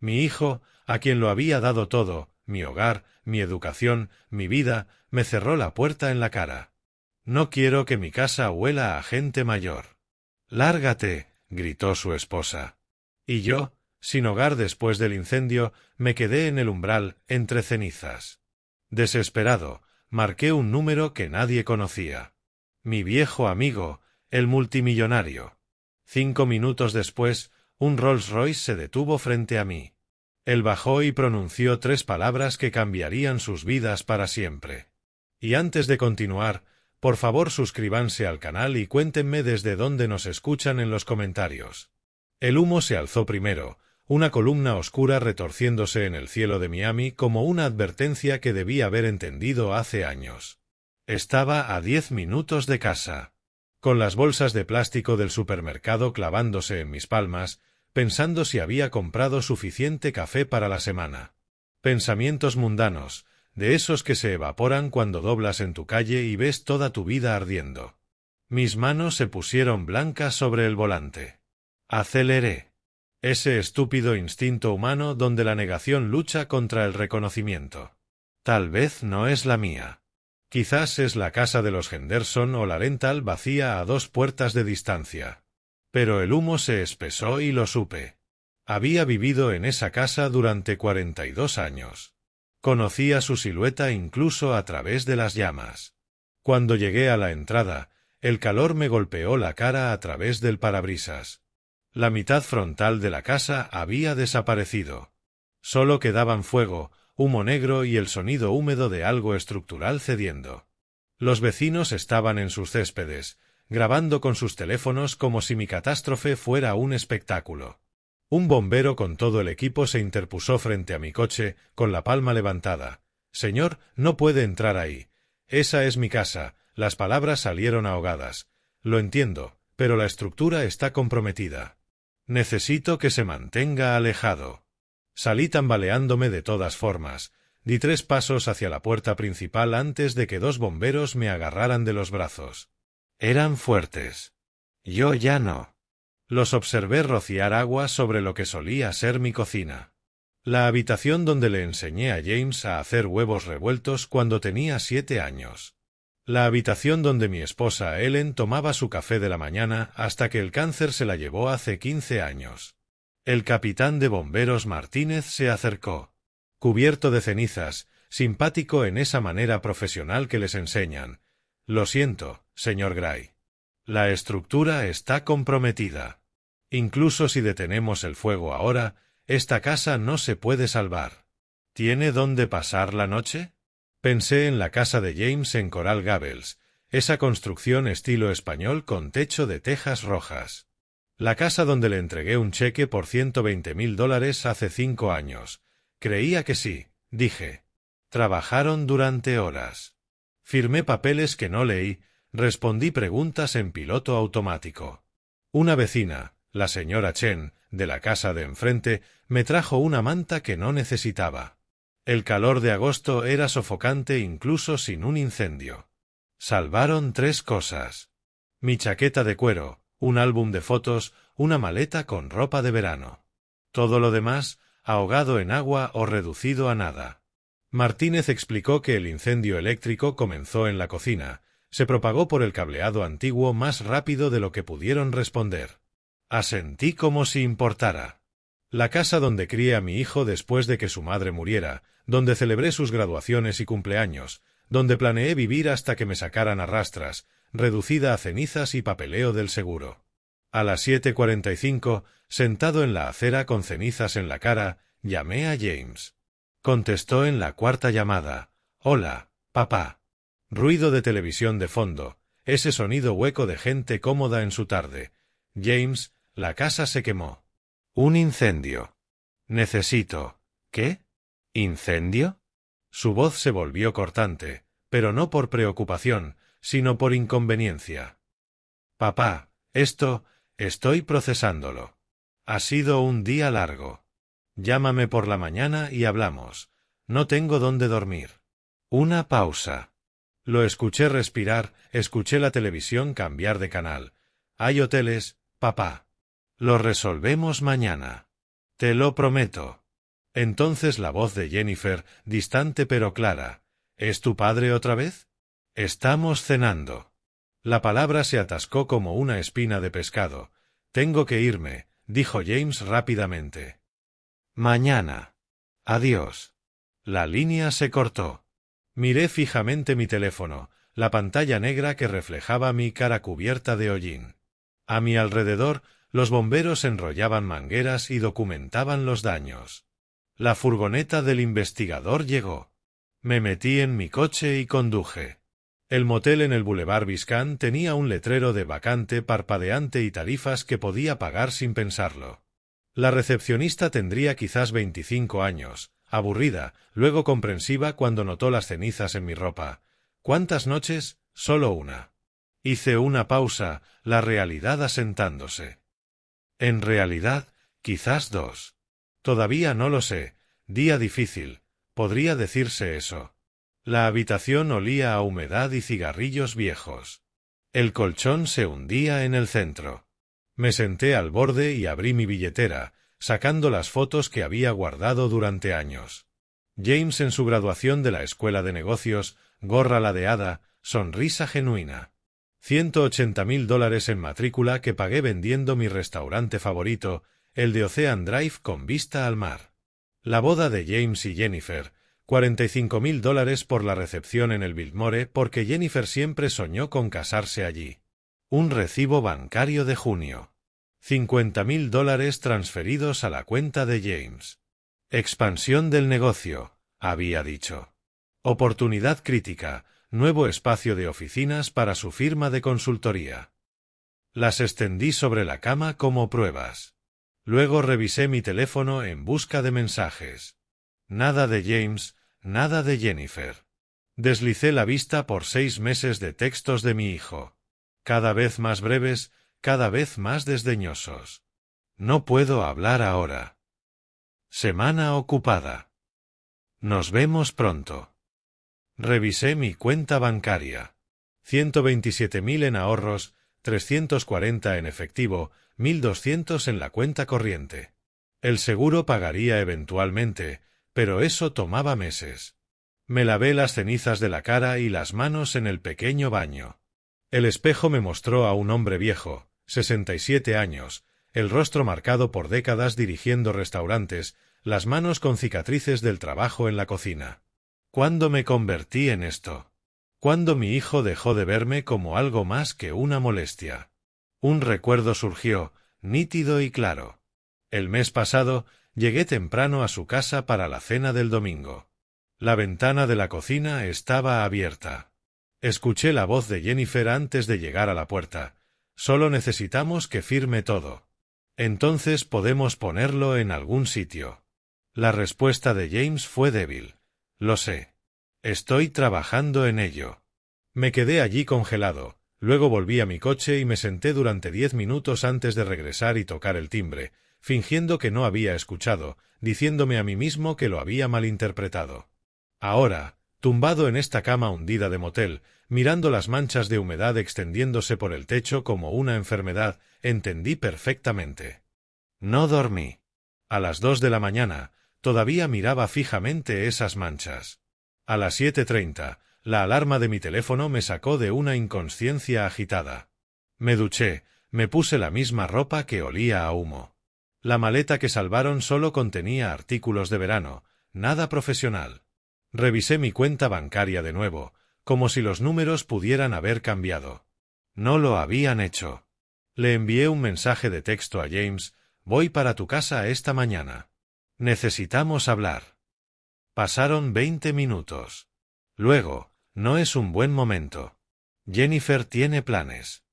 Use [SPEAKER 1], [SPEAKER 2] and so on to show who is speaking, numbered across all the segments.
[SPEAKER 1] Mi hijo, a quien lo había dado todo, mi hogar, mi educación, mi vida, me cerró la puerta en la cara. No quiero que mi casa huela a gente mayor. Lárgate, gritó su esposa. Y yo, sin hogar después del incendio, me quedé en el umbral, entre cenizas. Desesperado, marqué un número que nadie conocía. Mi viejo amigo, el multimillonario. 5 minutos después, un Rolls Royce se detuvo frente a mí. Él bajó y pronunció 3 palabras que cambiarían sus vidas para siempre. Y antes de continuar, por favor suscríbanse al canal y cuéntenme desde dónde nos escuchan en los comentarios. El humo se alzó primero, una columna oscura retorciéndose en el cielo de Miami como una advertencia que debí haber entendido hace años. Estaba a 10 minutos de casa. Con las bolsas de plástico del supermercado clavándose en mis palmas, pensando si había comprado suficiente café para la semana. Pensamientos mundanos, de esos que se evaporan cuando doblas en tu calle y ves toda tu vida ardiendo. Mis manos se pusieron blancas sobre el volante. Aceleré. Ese estúpido instinto humano donde la negación lucha contra el reconocimiento. Tal vez no es la mía. Quizás es la casa de los Henderson o la rental vacía a 2 puertas de distancia. Pero el humo se espesó y lo supe. Había vivido en esa casa durante 42 años. Conocía su silueta incluso a través de las llamas. Cuando llegué a la entrada, el calor me golpeó la cara a través del parabrisas. La mitad frontal de la casa había desaparecido. Solo quedaban fuego, humo negro y el sonido húmedo de algo estructural cediendo. Los vecinos estaban en sus céspedes, grabando con sus teléfonos como si mi catástrofe fuera un espectáculo. Un bombero con todo el equipo se interpuso frente a mi coche, con la palma levantada. «Señor, no puede entrar ahí. Esa es mi casa». Las palabras salieron ahogadas. «Lo entiendo, pero la estructura está comprometida. Necesito que se mantenga alejado». Salí tambaleándome de todas formas. Di 3 pasos hacia la puerta principal antes de que 2 bomberos me agarraran de los brazos. Eran fuertes. Yo ya no. Los observé rociar agua sobre lo que solía ser mi cocina. La habitación donde le enseñé a James a hacer huevos revueltos cuando tenía 7 años. La habitación donde mi esposa Ellen tomaba su café de la mañana hasta que el cáncer se la llevó hace 15 años. El capitán de bomberos Martínez se acercó. Cubierto de cenizas, simpático en esa manera profesional que les enseñan. «Lo siento, señor Gray. La estructura está comprometida. Incluso si detenemos el fuego ahora, esta casa no se puede salvar. ¿Tiene dónde pasar la noche?» Pensé en la casa de James en Coral Gables, esa construcción estilo español con techo de tejas rojas. La casa donde le entregué un cheque por $120,000 hace 5 años. Creía que sí, dije. Trabajaron durante horas. Firmé papeles que no leí, respondí preguntas en piloto automático. Una vecina, la señora Chen, de la casa de enfrente, me trajo una manta que no necesitaba. El calor de agosto era sofocante incluso sin un incendio. Salvaron 3 cosas. Mi chaqueta de cuero, un álbum de fotos, una maleta con ropa de verano. Todo lo demás, ahogado en agua o reducido a nada. Martínez explicó que el incendio eléctrico comenzó en la cocina, se propagó por el cableado antiguo más rápido de lo que pudieron responder. Asentí como si importara. La casa donde crié a mi hijo después de que su madre muriera, donde celebré sus graduaciones y cumpleaños, donde planeé vivir hasta que me sacaran a rastras, reducida a cenizas y papeleo del seguro. A las 7:45, sentado en la acera con cenizas en la cara, llamé a James. Contestó en la 4ª llamada. «Hola, papá». Ruido de televisión de fondo, ese sonido hueco de gente cómoda en su tarde. «James, la casa se quemó». «Un incendio». «Necesito». «¿Qué? ¿Incendio?» Su voz se volvió cortante, pero no por preocupación, sino por inconveniencia. «Papá, estoy procesándolo. Ha sido un día largo. Llámame por la mañana y hablamos. No tengo dónde dormir». Una pausa. Lo escuché respirar, escuché la televisión cambiar de canal. «Hay hoteles, papá. Lo resolvemos mañana. Te lo prometo». Entonces la voz de Jennifer, distante pero clara. ¿Es tu padre otra vez? Estamos cenando. La palabra se atascó como una espina de pescado. Tengo que irme, dijo James rápidamente. Mañana. Adiós. La línea se cortó. Miré fijamente mi teléfono, la pantalla negra que reflejaba mi cara cubierta de hollín. A mi alrededor, los bomberos enrollaban mangueras y documentaban los daños. La furgoneta del investigador llegó. Me metí en mi coche y conduje. El motel en el Boulevard Biscayne tenía un letrero de vacante parpadeante y tarifas que podía pagar sin pensarlo. La recepcionista tendría quizás 25 años, aburrida, luego comprensiva cuando notó las cenizas en mi ropa. ¿Cuántas noches? Solo una. Hice una pausa, la realidad asentándose. En realidad, quizás 2. Todavía no lo sé. Día difícil. Podría decirse eso. La habitación olía a humedad y cigarrillos viejos. El colchón se hundía en el centro. Me senté al borde y abrí mi billetera, sacando las fotos que había guardado durante años. James en su graduación de la escuela de negocios, gorra ladeada, sonrisa genuina. $180.000 en matrícula que pagué vendiendo mi restaurante favorito, el de Ocean Drive con vista al mar. La boda de James y Jennifer, $45.000 por la recepción en el Biltmore porque Jennifer siempre soñó con casarse allí. Un recibo bancario de junio. $50.000 transferidos a la cuenta de James. Expansión del negocio, había dicho. Oportunidad crítica, nuevo espacio de oficinas para su firma de consultoría. Las extendí sobre la cama como pruebas. Luego revisé mi teléfono en busca de mensajes. Nada de James, nada de Jennifer. Deslicé la vista por 6 meses de textos de mi hijo. Cada vez más breves, cada vez más desdeñosos. No puedo hablar ahora. Semana ocupada. Nos vemos pronto. Revisé mi cuenta bancaria. 127.000 en ahorros, 340 en efectivo, 1.200 en la cuenta corriente. El seguro pagaría eventualmente, pero eso tomaba meses. Me lavé las cenizas de la cara y las manos en el pequeño baño. El espejo me mostró a un hombre viejo, 67 años, el rostro marcado por décadas dirigiendo restaurantes, las manos con cicatrices del trabajo en la cocina. ¿Cuándo me convertí en esto? ¿Cuándo mi hijo dejó de verme como algo más que una molestia? Un recuerdo surgió, nítido y claro. El mes pasado, llegué temprano a su casa para la cena del domingo. La ventana de la cocina estaba abierta. Escuché la voz de Jennifer antes de llegar a la puerta. Solo necesitamos que firme todo. Entonces podemos ponerlo en algún sitio. La respuesta de James fue débil. Lo sé. Estoy trabajando en ello. Me quedé allí congelado. Luego volví a mi coche y me senté durante 10 minutos antes de regresar y tocar el timbre, fingiendo que no había escuchado, diciéndome a mí mismo que lo había malinterpretado. Ahora, tumbado en esta cama hundida de motel, mirando las manchas de humedad extendiéndose por el techo como una enfermedad, entendí perfectamente. No dormí. A las 2 de la mañana, todavía miraba fijamente esas manchas. A las 7:30, la alarma de mi teléfono me sacó de una inconsciencia agitada. Me duché, me puse la misma ropa que olía a humo. La maleta que salvaron solo contenía artículos de verano, nada profesional. Revisé mi cuenta bancaria de nuevo, como si los números pudieran haber cambiado. No lo habían hecho. Le envié un mensaje de texto a James: voy para tu casa esta mañana. Necesitamos hablar. Pasaron 20 minutos. Luego, no es un buen momento. Jennifer tiene planes.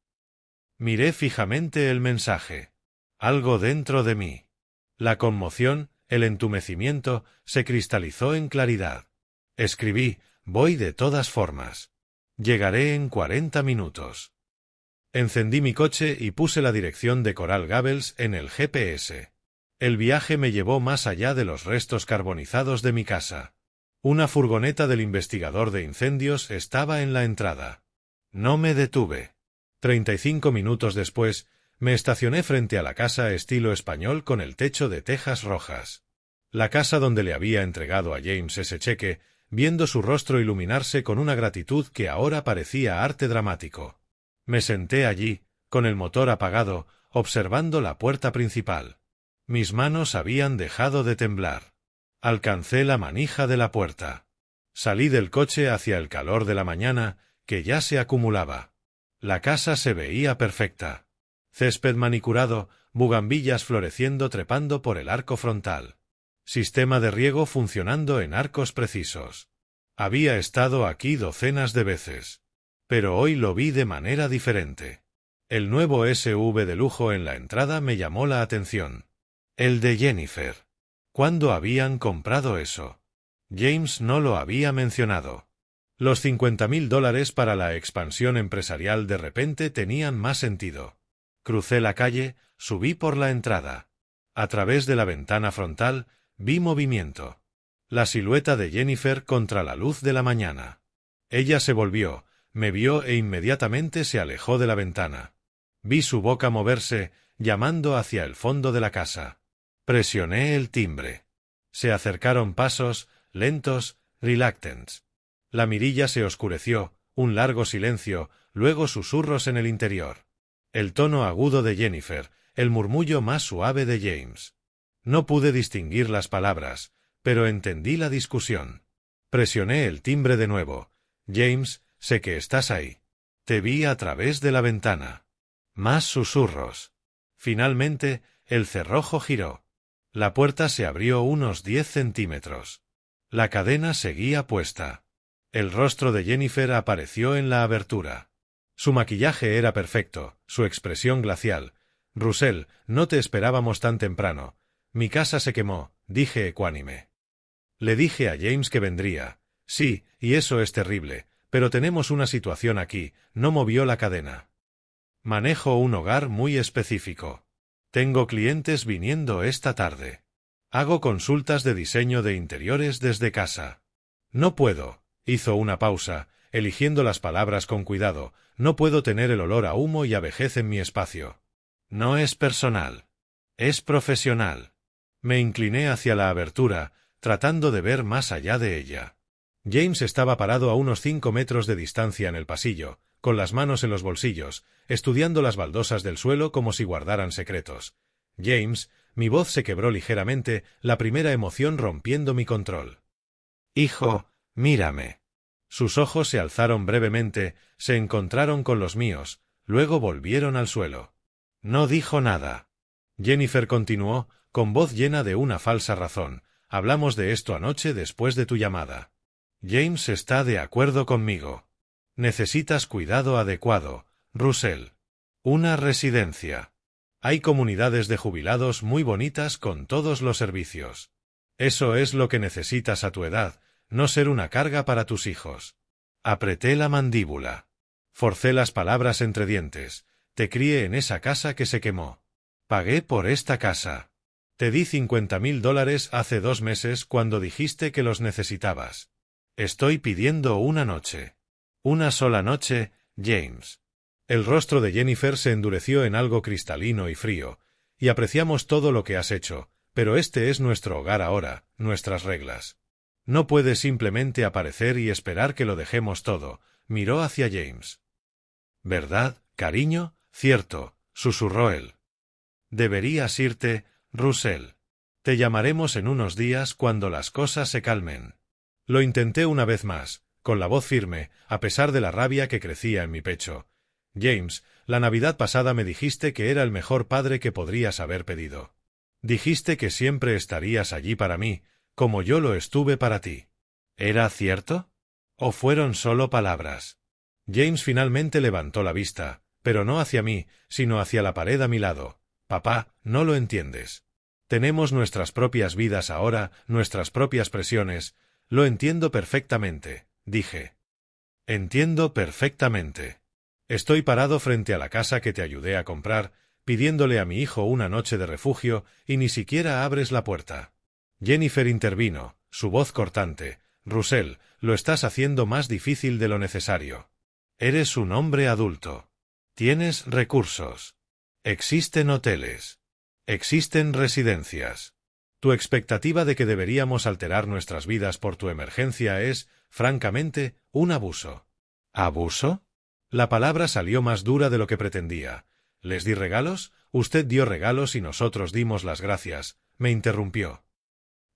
[SPEAKER 1] Miré fijamente el mensaje. Algo dentro de mí. La conmoción, el entumecimiento, se cristalizó en claridad. Escribí: voy de todas formas. Llegaré en 40 minutos. Encendí mi coche y puse la dirección de Coral Gables en el GPS. El viaje me llevó más allá de los restos carbonizados de mi casa. Una furgoneta del investigador de incendios estaba en la entrada. No me detuve. 35 minutos después, me estacioné frente a la casa estilo español con el techo de tejas rojas. La casa donde le había entregado a James ese cheque, viendo su rostro iluminarse con una gratitud que ahora parecía arte dramático. Me senté allí, con el motor apagado, observando la puerta principal. Mis manos habían dejado de temblar. Alcancé la manija de la puerta. Salí del coche hacia el calor de la mañana, que ya se acumulaba. La casa se veía perfecta. Césped manicurado, bugambillas floreciendo trepando por el arco frontal. Sistema de riego funcionando en arcos precisos. Había estado aquí docenas de veces. Pero hoy lo vi de manera diferente. El nuevo SUV de lujo en la entrada me llamó la atención. El de Jennifer. ¿Cuándo habían comprado eso? James no lo había mencionado. Los $50.000 para la expansión empresarial de repente tenían más sentido. Crucé la calle, subí por la entrada. A través de la ventana frontal, vi movimiento. La silueta de Jennifer contra la luz de la mañana. Ella se volvió, me vio e inmediatamente se alejó de la ventana. Vi su boca moverse, llamando hacia el fondo de la casa. Presioné el timbre. Se acercaron pasos, lentos, reluctants. La mirilla se oscureció, un largo silencio, luego susurros en el interior. El tono agudo de Jennifer, el murmullo más suave de James. No pude distinguir las palabras, pero entendí la discusión. Presioné el timbre de nuevo. James, sé que estás ahí. Te vi a través de la ventana. Más susurros. Finalmente, el cerrojo giró. La puerta se abrió unos 10 centímetros. La cadena seguía puesta. El rostro de Jennifer apareció en la abertura. Su maquillaje era perfecto, su expresión glacial. Russell, no te esperábamos tan temprano. Mi casa se quemó, dije ecuánime. Le dije a James que vendría. Sí, y eso es terrible, pero tenemos una situación aquí, no movió la cadena. Manejo un hogar muy específico. Tengo clientes viniendo esta tarde. Hago consultas de diseño de interiores desde casa. No puedo, hizo una pausa, eligiendo las palabras con cuidado, no puedo tener el olor a humo y a vejez en mi espacio. No es personal. Es profesional. Me incliné hacia la abertura, tratando de ver más allá de ella. James estaba parado a unos 5 metros de distancia en el pasillo, con las manos en los bolsillos, estudiando las baldosas del suelo como si guardaran secretos. James, mi voz se quebró ligeramente, la primera emoción rompiendo mi control. Hijo, mírame. Sus ojos se alzaron brevemente, se encontraron con los míos, luego volvieron al suelo. No dijo nada. Jennifer continuó, con voz llena de una falsa razón. Hablamos de esto anoche después de tu llamada. James está de acuerdo conmigo. Necesitas cuidado adecuado, Russell. Una residencia. Hay comunidades de jubilados muy bonitas con todos los servicios. Eso es lo que necesitas a tu edad, no ser una carga para tus hijos. Apreté la mandíbula. Forcé las palabras entre dientes. Te crié en esa casa que se quemó. Pagué por esta casa. Te di $50.000 hace 2 meses cuando dijiste que los necesitabas. Estoy pidiendo una noche. Una sola noche, James. El rostro de Jennifer se endureció en algo cristalino y frío, y apreciamos todo lo que has hecho, pero este es nuestro hogar ahora, nuestras reglas. No puedes simplemente aparecer y esperar que lo dejemos todo, miró hacia James. ¿Verdad, cariño? Cierto, susurró él. Deberías irte, Russell. Te llamaremos en unos días cuando las cosas se calmen. Lo intenté una vez más, con la voz firme, a pesar de la rabia que crecía en mi pecho. James, la Navidad pasada me dijiste que era el mejor padre que podrías haber pedido. Dijiste que siempre estarías allí para mí, como yo lo estuve para ti. ¿Era cierto? ¿O fueron solo palabras? James finalmente levantó la vista, pero no hacia mí, sino hacia la pared a mi lado. Papá, no lo entiendes. Tenemos nuestras propias vidas ahora, nuestras propias presiones. Lo entiendo perfectamente, dije. Entiendo perfectamente. Estoy parado frente a la casa que te ayudé a comprar, pidiéndole a mi hijo una noche de refugio, y ni siquiera abres la puerta. Jennifer intervino, su voz cortante. Russell, lo estás haciendo más difícil de lo necesario. Eres un hombre adulto. Tienes recursos. Existen hoteles. Existen residencias. Tu expectativa de que deberíamos alterar nuestras vidas por tu emergencia es, francamente, un abuso. ¿Abuso? La palabra salió más dura de lo que pretendía. ¿Les di regalos? Usted dio regalos y nosotros dimos las gracias, me interrumpió.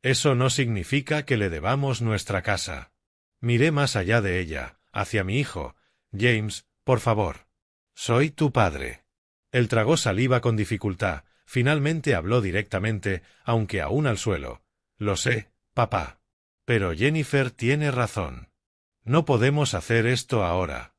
[SPEAKER 1] Eso no significa que le debamos nuestra casa. Miré más allá de ella, hacia mi hijo. James, por favor. Soy tu padre. Él tragó saliva con dificultad. Finalmente habló directamente, aunque aún al suelo. Lo sé, papá. Pero Jennifer tiene razón. No podemos hacer esto ahora.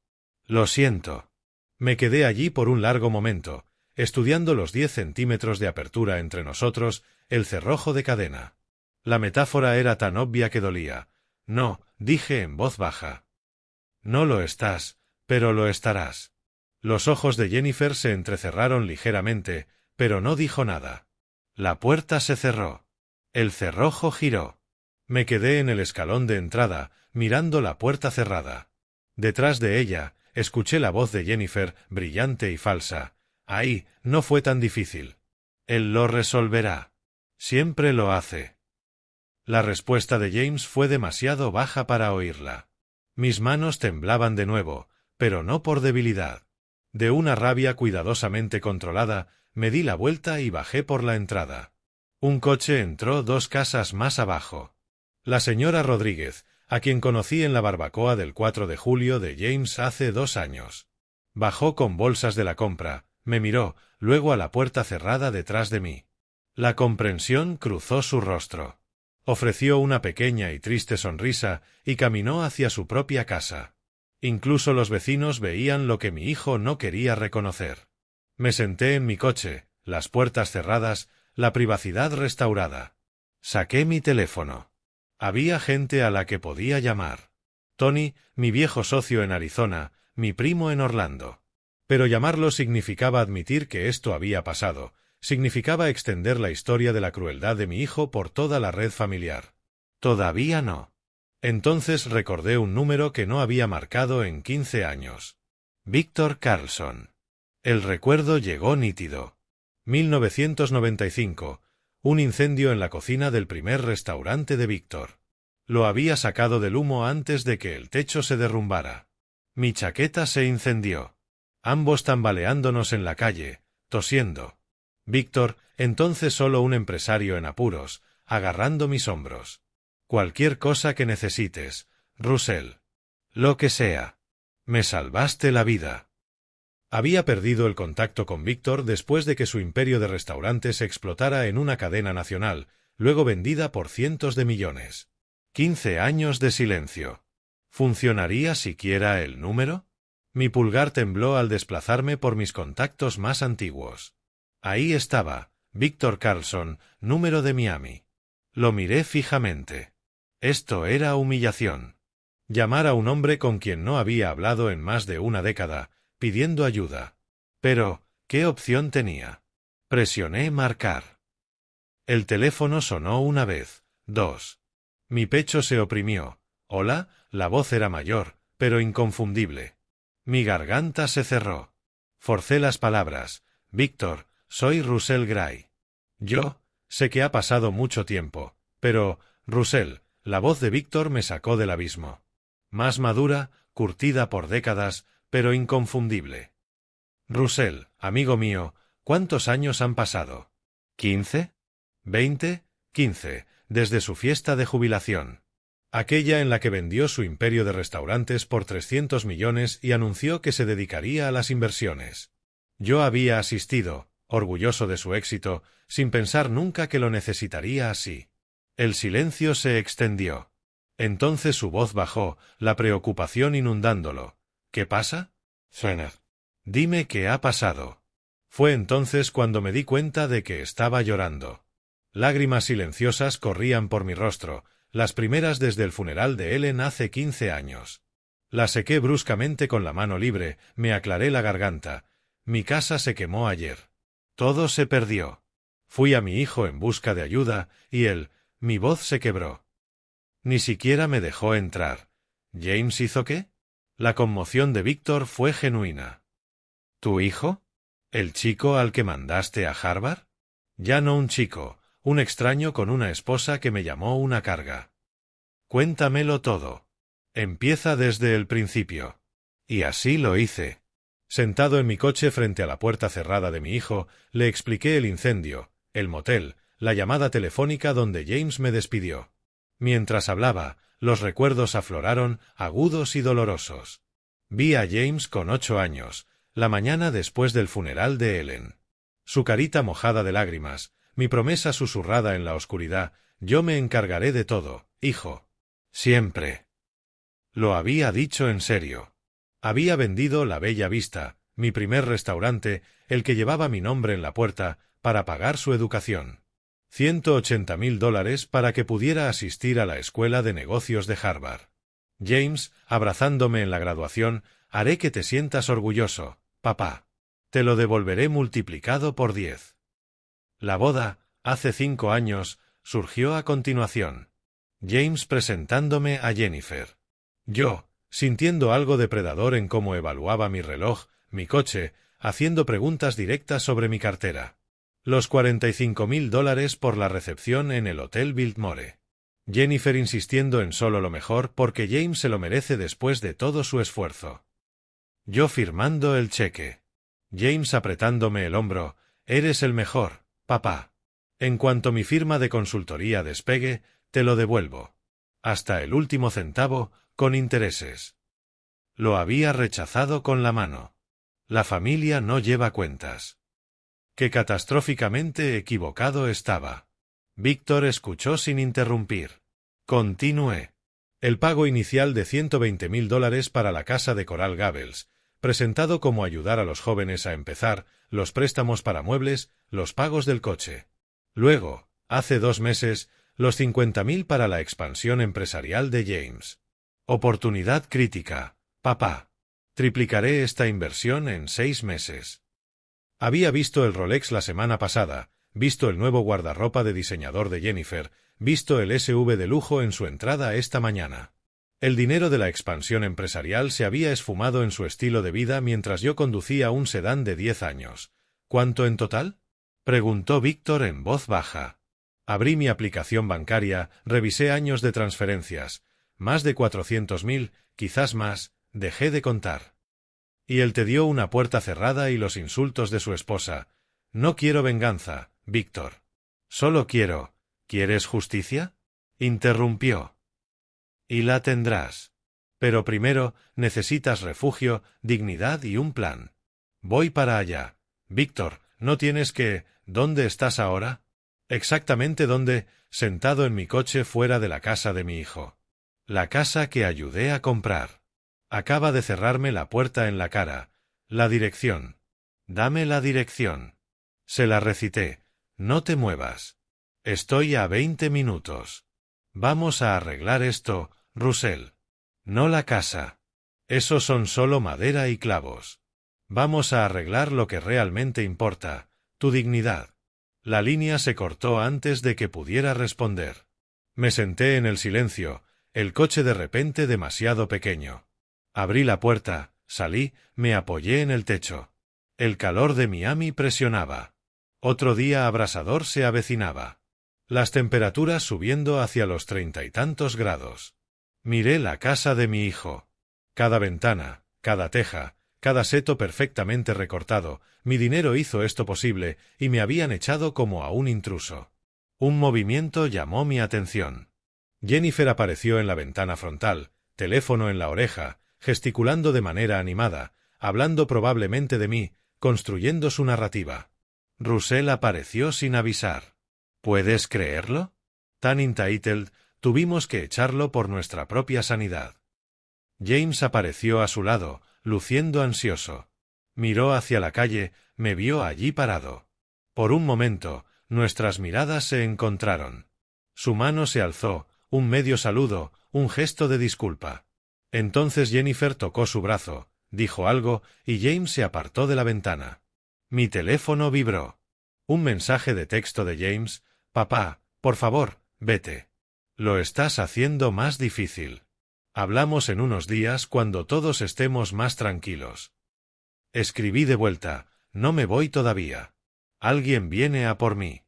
[SPEAKER 1] Lo siento. Me quedé allí por un largo momento, estudiando los 10 centímetros de apertura entre nosotros, el cerrojo de cadena. La metáfora era tan obvia que dolía. No, dije en voz baja. No lo estás, pero lo estarás. Los ojos de Jennifer se entrecerraron ligeramente, pero no dijo nada. La puerta se cerró. El cerrojo giró. Me quedé en el escalón de entrada, mirando la puerta cerrada. Detrás de ella, escuché la voz de Jennifer, brillante y falsa. Ahí, no fue tan difícil. Él lo resolverá. Siempre lo hace. La respuesta de James fue demasiado baja para oírla. Mis manos temblaban de nuevo, pero no por debilidad. De una rabia cuidadosamente controlada, me di la vuelta y bajé por la entrada. Un coche entró 2 casas más abajo. La señora Rodríguez, a quien conocí en la barbacoa del 4 de julio de James hace 2 años. Bajó con bolsas de la compra, me miró, luego a la puerta cerrada detrás de mí. La comprensión cruzó su rostro. Ofreció una pequeña y triste sonrisa y caminó hacia su propia casa. Incluso los vecinos veían lo que mi hijo no quería reconocer. Me senté en mi coche, las puertas cerradas, la privacidad restaurada. Saqué mi teléfono. Había gente a la que podía llamar. Tony, mi viejo socio en Arizona, mi primo en Orlando. Pero llamarlo significaba admitir que esto había pasado, significaba extender la historia de la crueldad de mi hijo por toda la red familiar. Todavía no. Entonces recordé un número que no había marcado en 15 años. Víctor Carlson. El recuerdo llegó nítido. 1995. Un incendio en la cocina del primer restaurante de Víctor. Lo había sacado del humo antes de que el techo se derrumbara. Mi chaqueta se incendió. Ambos tambaleándonos en la calle, tosiendo. Víctor, entonces solo un empresario en apuros, agarrando mis hombros. Cualquier cosa que necesites, Russell. Lo que sea. Me salvaste la vida. Había perdido el contacto con Víctor después de que su imperio de restaurantes explotara en una cadena nacional, luego vendida por cientos de millones. 15 años de silencio. ¿Funcionaría siquiera el número? Mi pulgar tembló al desplazarme por mis contactos más antiguos. Ahí estaba, Víctor Carlson, número de Miami. Lo miré fijamente. Esto era humillación. Llamar a un hombre con quien no había hablado en más de una década, pidiendo ayuda. Pero, ¿qué opción tenía? Presioné marcar. El teléfono sonó una vez, 2. Mi pecho se oprimió. Hola, la voz era mayor, pero inconfundible. Mi garganta se cerró. Forcé las palabras. Víctor, soy Russell Gray. Yo, sé que ha pasado mucho tiempo, pero, Russell, la voz de Víctor me sacó del abismo. Más madura, curtida por décadas, pero inconfundible. Russell, amigo mío, ¿cuántos años han pasado? ¿15? ¿20? 15, desde su fiesta de jubilación. Aquella en la que vendió su imperio de restaurantes por 300 millones y anunció que se dedicaría a las inversiones. Yo había asistido, orgulloso de su éxito, sin pensar nunca que lo necesitaría así. El silencio se extendió. Entonces su voz bajó, la preocupación inundándolo. ¿Qué pasa? Suena. Dime qué ha pasado. Fue entonces cuando me di cuenta de que estaba llorando. Lágrimas silenciosas corrían por mi rostro, las primeras desde el funeral de Ellen hace 15 años. La sequé bruscamente con la mano libre, me aclaré la garganta. Mi casa se quemó ayer. Todo se perdió. Fui a mi hijo en busca de ayuda, y mi voz se quebró. Ni siquiera me dejó entrar. ¿James hizo qué? La conmoción de Víctor fue genuina. ¿Tu hijo? ¿El chico al que mandaste a Harvard? Ya no un chico, un extraño con una esposa que me llamó una carga. Cuéntamelo todo. Empieza desde el principio. Y así lo hice. Sentado en mi coche frente a la puerta cerrada de mi hijo, le expliqué el incendio, el motel, la llamada telefónica donde James me despidió. Mientras hablaba, los recuerdos afloraron, agudos y dolorosos. Vi a James con 8 años, la mañana después del funeral de Ellen. Su carita mojada de lágrimas, mi promesa susurrada en la oscuridad: yo me encargaré de todo, hijo. Siempre. Lo había dicho en serio. Había vendido la Bella Vista, mi primer restaurante, el que llevaba mi nombre en la puerta, para pagar su educación. $180,000 para que pudiera asistir a la escuela de negocios de Harvard. James, abrazándome en la graduación: haré que te sientas orgulloso, papá. Te lo devolveré multiplicado por 10. La boda, hace 5 años, surgió a continuación. James presentándome a Jennifer. Yo, sintiendo algo depredador en cómo evaluaba mi reloj, mi coche, haciendo preguntas directas sobre mi cartera. Los $45,000 por la recepción en el Hotel Biltmore. Jennifer insistiendo en solo lo mejor porque James se lo merece después de todo su esfuerzo. Yo firmando el cheque. James apretándome el hombro: eres el mejor, papá. En cuanto mi firma de consultoría despegue, te lo devuelvo. Hasta el último centavo, con intereses. Lo había rechazado con la mano. La familia no lleva cuentas. Qué catastróficamente equivocado estaba. Víctor escuchó sin interrumpir. Continué. El pago inicial de $120,000 para la casa de Coral Gables, presentado como ayudar a los jóvenes a empezar, los préstamos para muebles, los pagos del coche. Luego, hace 2 meses, los $50,000 para la expansión empresarial de James. Oportunidad crítica, papá. Triplicaré esta inversión en 6 meses. Había visto el Rolex la semana pasada, visto el nuevo guardarropa de diseñador de Jennifer, visto el SUV de lujo en su entrada esta mañana. El dinero de la expansión empresarial se había esfumado en su estilo de vida mientras yo conducía un sedán de 10 años. ¿Cuánto en total?, preguntó Víctor en voz baja. Abrí mi aplicación bancaria, revisé años de transferencias. Más de 400,000, quizás más, dejé de contar. Y él te dio una puerta cerrada y los insultos de su esposa. No quiero venganza, Víctor. Solo quiero... ¿Quieres justicia?, interrumpió. Y la tendrás. Pero primero, necesitas refugio, dignidad y un plan. Voy para allá. Víctor, no tienes que... ¿Dónde estás ahora? Exactamente dónde, sentado en mi coche fuera de la casa de mi hijo. La casa que ayudé a comprar. Acaba de cerrarme la puerta en la cara. La dirección. Dame la dirección. Se la recité. No te muevas. Estoy a 20 minutos. Vamos a arreglar esto, Russell. No la casa. Eso son solo madera y clavos. Vamos a arreglar lo que realmente importa, tu dignidad. La línea se cortó antes de que pudiera responder. Me senté en el silencio, el coche de repente demasiado pequeño. Abrí la puerta, salí, me apoyé en el techo. El calor de Miami presionaba. Otro día abrasador se avecinaba. Las temperaturas subiendo hacia los 30 y tantos grados. Miré la casa de mi hijo. Cada ventana, cada teja, cada seto perfectamente recortado. Mi dinero hizo esto posible, y me habían echado como a un intruso. Un movimiento llamó mi atención. Jennifer apareció en la ventana frontal, teléfono en la oreja, gesticulando de manera animada, hablando probablemente de mí, construyendo su narrativa. Russell apareció sin avisar. ¿Puedes creerlo? Tan entitled, tuvimos que echarlo por nuestra propia sanidad. James apareció a su lado, luciendo ansioso. Miró hacia la calle, me vio allí parado. Por un momento, nuestras miradas se encontraron. Su mano se alzó, un medio saludo, un gesto de disculpa. Entonces Jennifer tocó su brazo, dijo algo, y James se apartó de la ventana. Mi teléfono vibró. Un mensaje de texto de James: papá, por favor, vete. Lo estás haciendo más difícil. Hablamos en unos días cuando todos estemos más tranquilos. Escribí de vuelta: no me voy todavía. Alguien viene a por mí.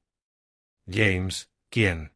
[SPEAKER 1] James, ¿quién?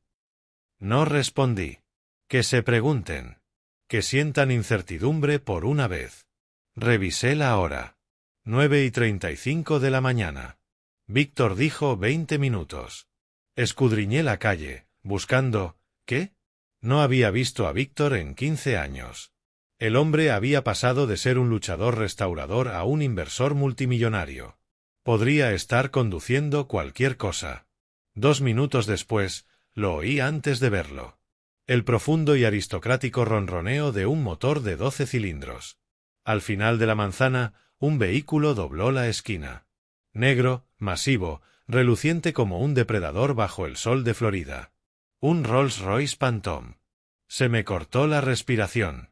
[SPEAKER 1] No respondí. Que se pregunten. Que sientan incertidumbre por una vez. Revisé la hora. 9:35 de la mañana. Víctor dijo 20 minutos. Escudriñé la calle, buscando... ¿qué? No había visto a Víctor en 15 años. El hombre había pasado de ser un luchador restaurador a un inversor multimillonario. Podría estar conduciendo cualquier cosa. 2 minutos después, lo oí antes de verlo. El profundo y aristocrático ronroneo de un motor de 12 cilindros. Al final de la manzana, un vehículo dobló la esquina. Negro, masivo, reluciente como un depredador bajo el sol de Florida. Un Rolls-Royce Phantom. Se me cortó la respiración.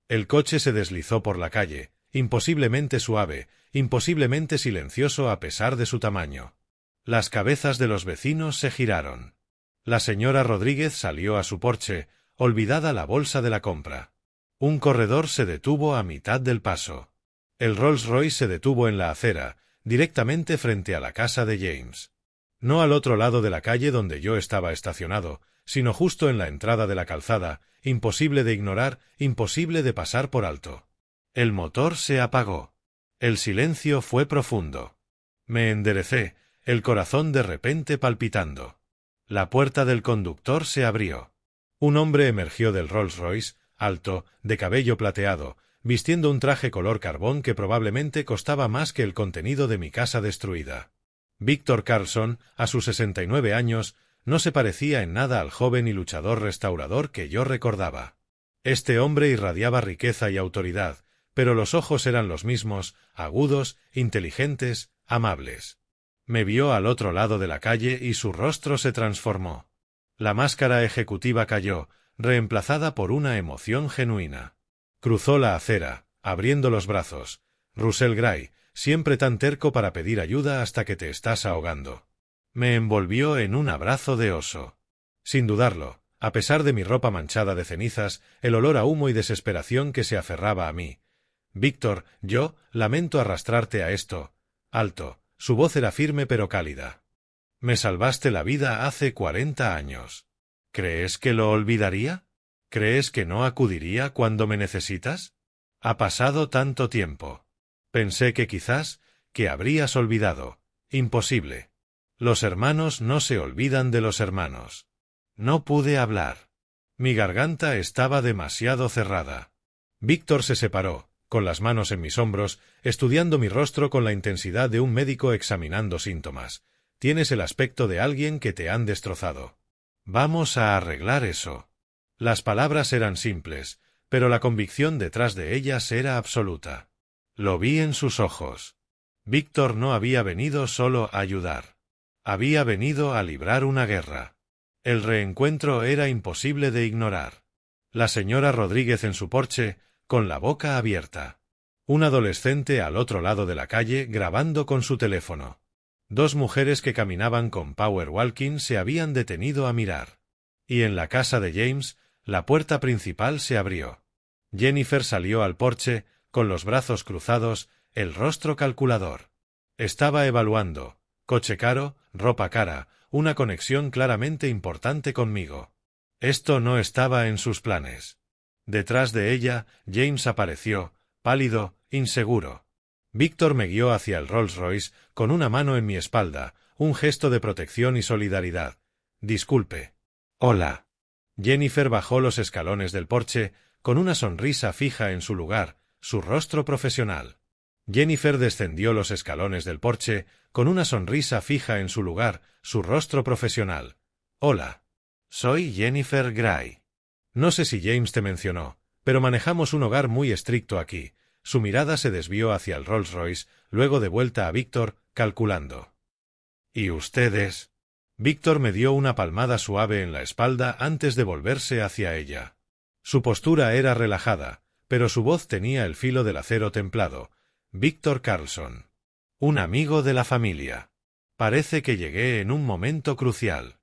[SPEAKER 1] El coche se deslizó por la calle, imposiblemente suave, imposiblemente silencioso a pesar de su tamaño. Las cabezas de los vecinos se giraron. La señora Rodríguez salió a su porche, olvidada la bolsa de la compra. Un corredor se detuvo a mitad del paso. El Rolls-Royce se detuvo en la acera, directamente frente a la casa de James. No al otro lado de la calle donde yo estaba estacionado, sino justo en la entrada de la calzada, imposible de ignorar, imposible de pasar por alto. El motor se apagó. El silencio fue profundo. Me enderecé, el corazón de repente palpitando. La puerta del conductor se abrió. Un hombre emergió del Rolls-Royce, alto, de cabello plateado, vistiendo un traje color carbón que probablemente costaba más que el contenido de mi casa destruida. Víctor Carlson, a sus 69 años, no se parecía en nada al joven y luchador restaurador que yo recordaba. Este hombre irradiaba riqueza y autoridad, pero los ojos eran los mismos, agudos, inteligentes, amables. Me vio al otro lado de la calle y su rostro se transformó. La máscara ejecutiva cayó, reemplazada por una emoción genuina. Cruzó la acera, abriendo los brazos. Russell Gray, siempre tan terco para pedir ayuda hasta que te estás ahogando. Me envolvió en un abrazo de oso. Sin dudarlo, a pesar de mi ropa manchada de cenizas, el olor a humo y desesperación que se aferraba a mí. Víctor, yo, lamento arrastrarte a esto. Alto. Su voz era firme pero cálida. Me salvaste la vida hace 40 años. ¿Crees que lo olvidaría? ¿Crees que no acudiría cuando me necesitas? Ha pasado tanto tiempo. Pensé que quizás, que habrías olvidado. Imposible. Los hermanos no se olvidan de los hermanos. No pude hablar. Mi garganta estaba demasiado cerrada. Víctor se separó, con las manos en mis hombros, estudiando mi rostro con la intensidad de un médico examinando síntomas. Tienes el aspecto de alguien que te han destrozado. Vamos a arreglar eso. Las palabras eran simples, pero la convicción detrás de ellas era absoluta. Lo vi en sus ojos. Víctor no había venido solo a ayudar. Había venido a librar una guerra. El reencuentro era imposible de ignorar. La señora Rodríguez en su porche, con la boca abierta. Un adolescente al otro lado de la calle grabando con su teléfono. 2 mujeres que caminaban con power walking se habían detenido a mirar. Y en la casa de James, la puerta principal se abrió. Jennifer salió al porche, con los brazos cruzados, el rostro calculador. Estaba evaluando, coche caro, ropa cara, una conexión claramente importante conmigo. Esto no estaba en sus planes. Detrás de ella, James apareció, pálido, inseguro. Víctor me guió hacia el Rolls-Royce, con una mano en mi espalda, un gesto de protección y solidaridad. Disculpe. Hola. Jennifer bajó los escalones del porche, con una sonrisa fija en su lugar, su rostro profesional. Jennifer descendió los escalones del porche, con una sonrisa fija en su lugar, su rostro profesional. Hola. Soy Jennifer Gray. No sé si James te mencionó, pero manejamos un hogar muy estricto aquí. Su mirada se desvió hacia el Rolls-Royce, luego de vuelta a Víctor, calculando. ¿Y ustedes? Víctor me dio una palmada suave en la espalda antes de volverse hacia ella. Su postura era relajada, pero su voz tenía el filo del acero templado. Víctor Carlson. Un amigo de la familia. Parece que llegué en un momento crucial.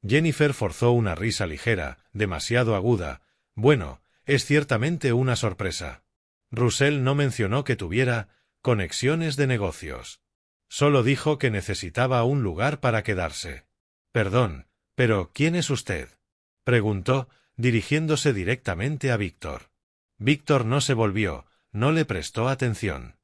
[SPEAKER 1] Jennifer forzó una risa ligera, demasiado aguda. Bueno, es ciertamente una sorpresa. Russell no mencionó que tuviera conexiones de negocios. Solo dijo que necesitaba un lugar para quedarse. Perdón, «¿Pero quién es usted?», preguntó, dirigiéndose directamente a Víctor. Víctor no se volvió, no le prestó atención.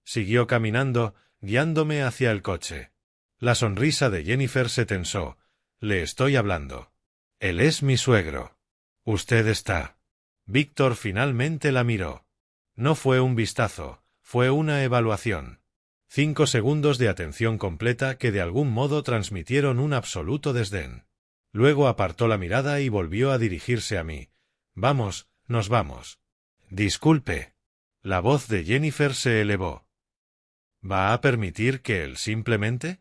[SPEAKER 1] Siguió caminando, guiándome hacia el coche. La sonrisa de Jennifer se tensó. «Le estoy hablando. Él es mi suegro. Usted está». Víctor finalmente la miró. No fue un vistazo, fue una evaluación. 5 segundos de atención completa que de algún modo transmitieron un absoluto desdén. Luego apartó la mirada y volvió a dirigirse a mí. «Vamos, nos vamos». «Disculpe». La voz de Jennifer se elevó. «¿Va a permitir que él simplemente?»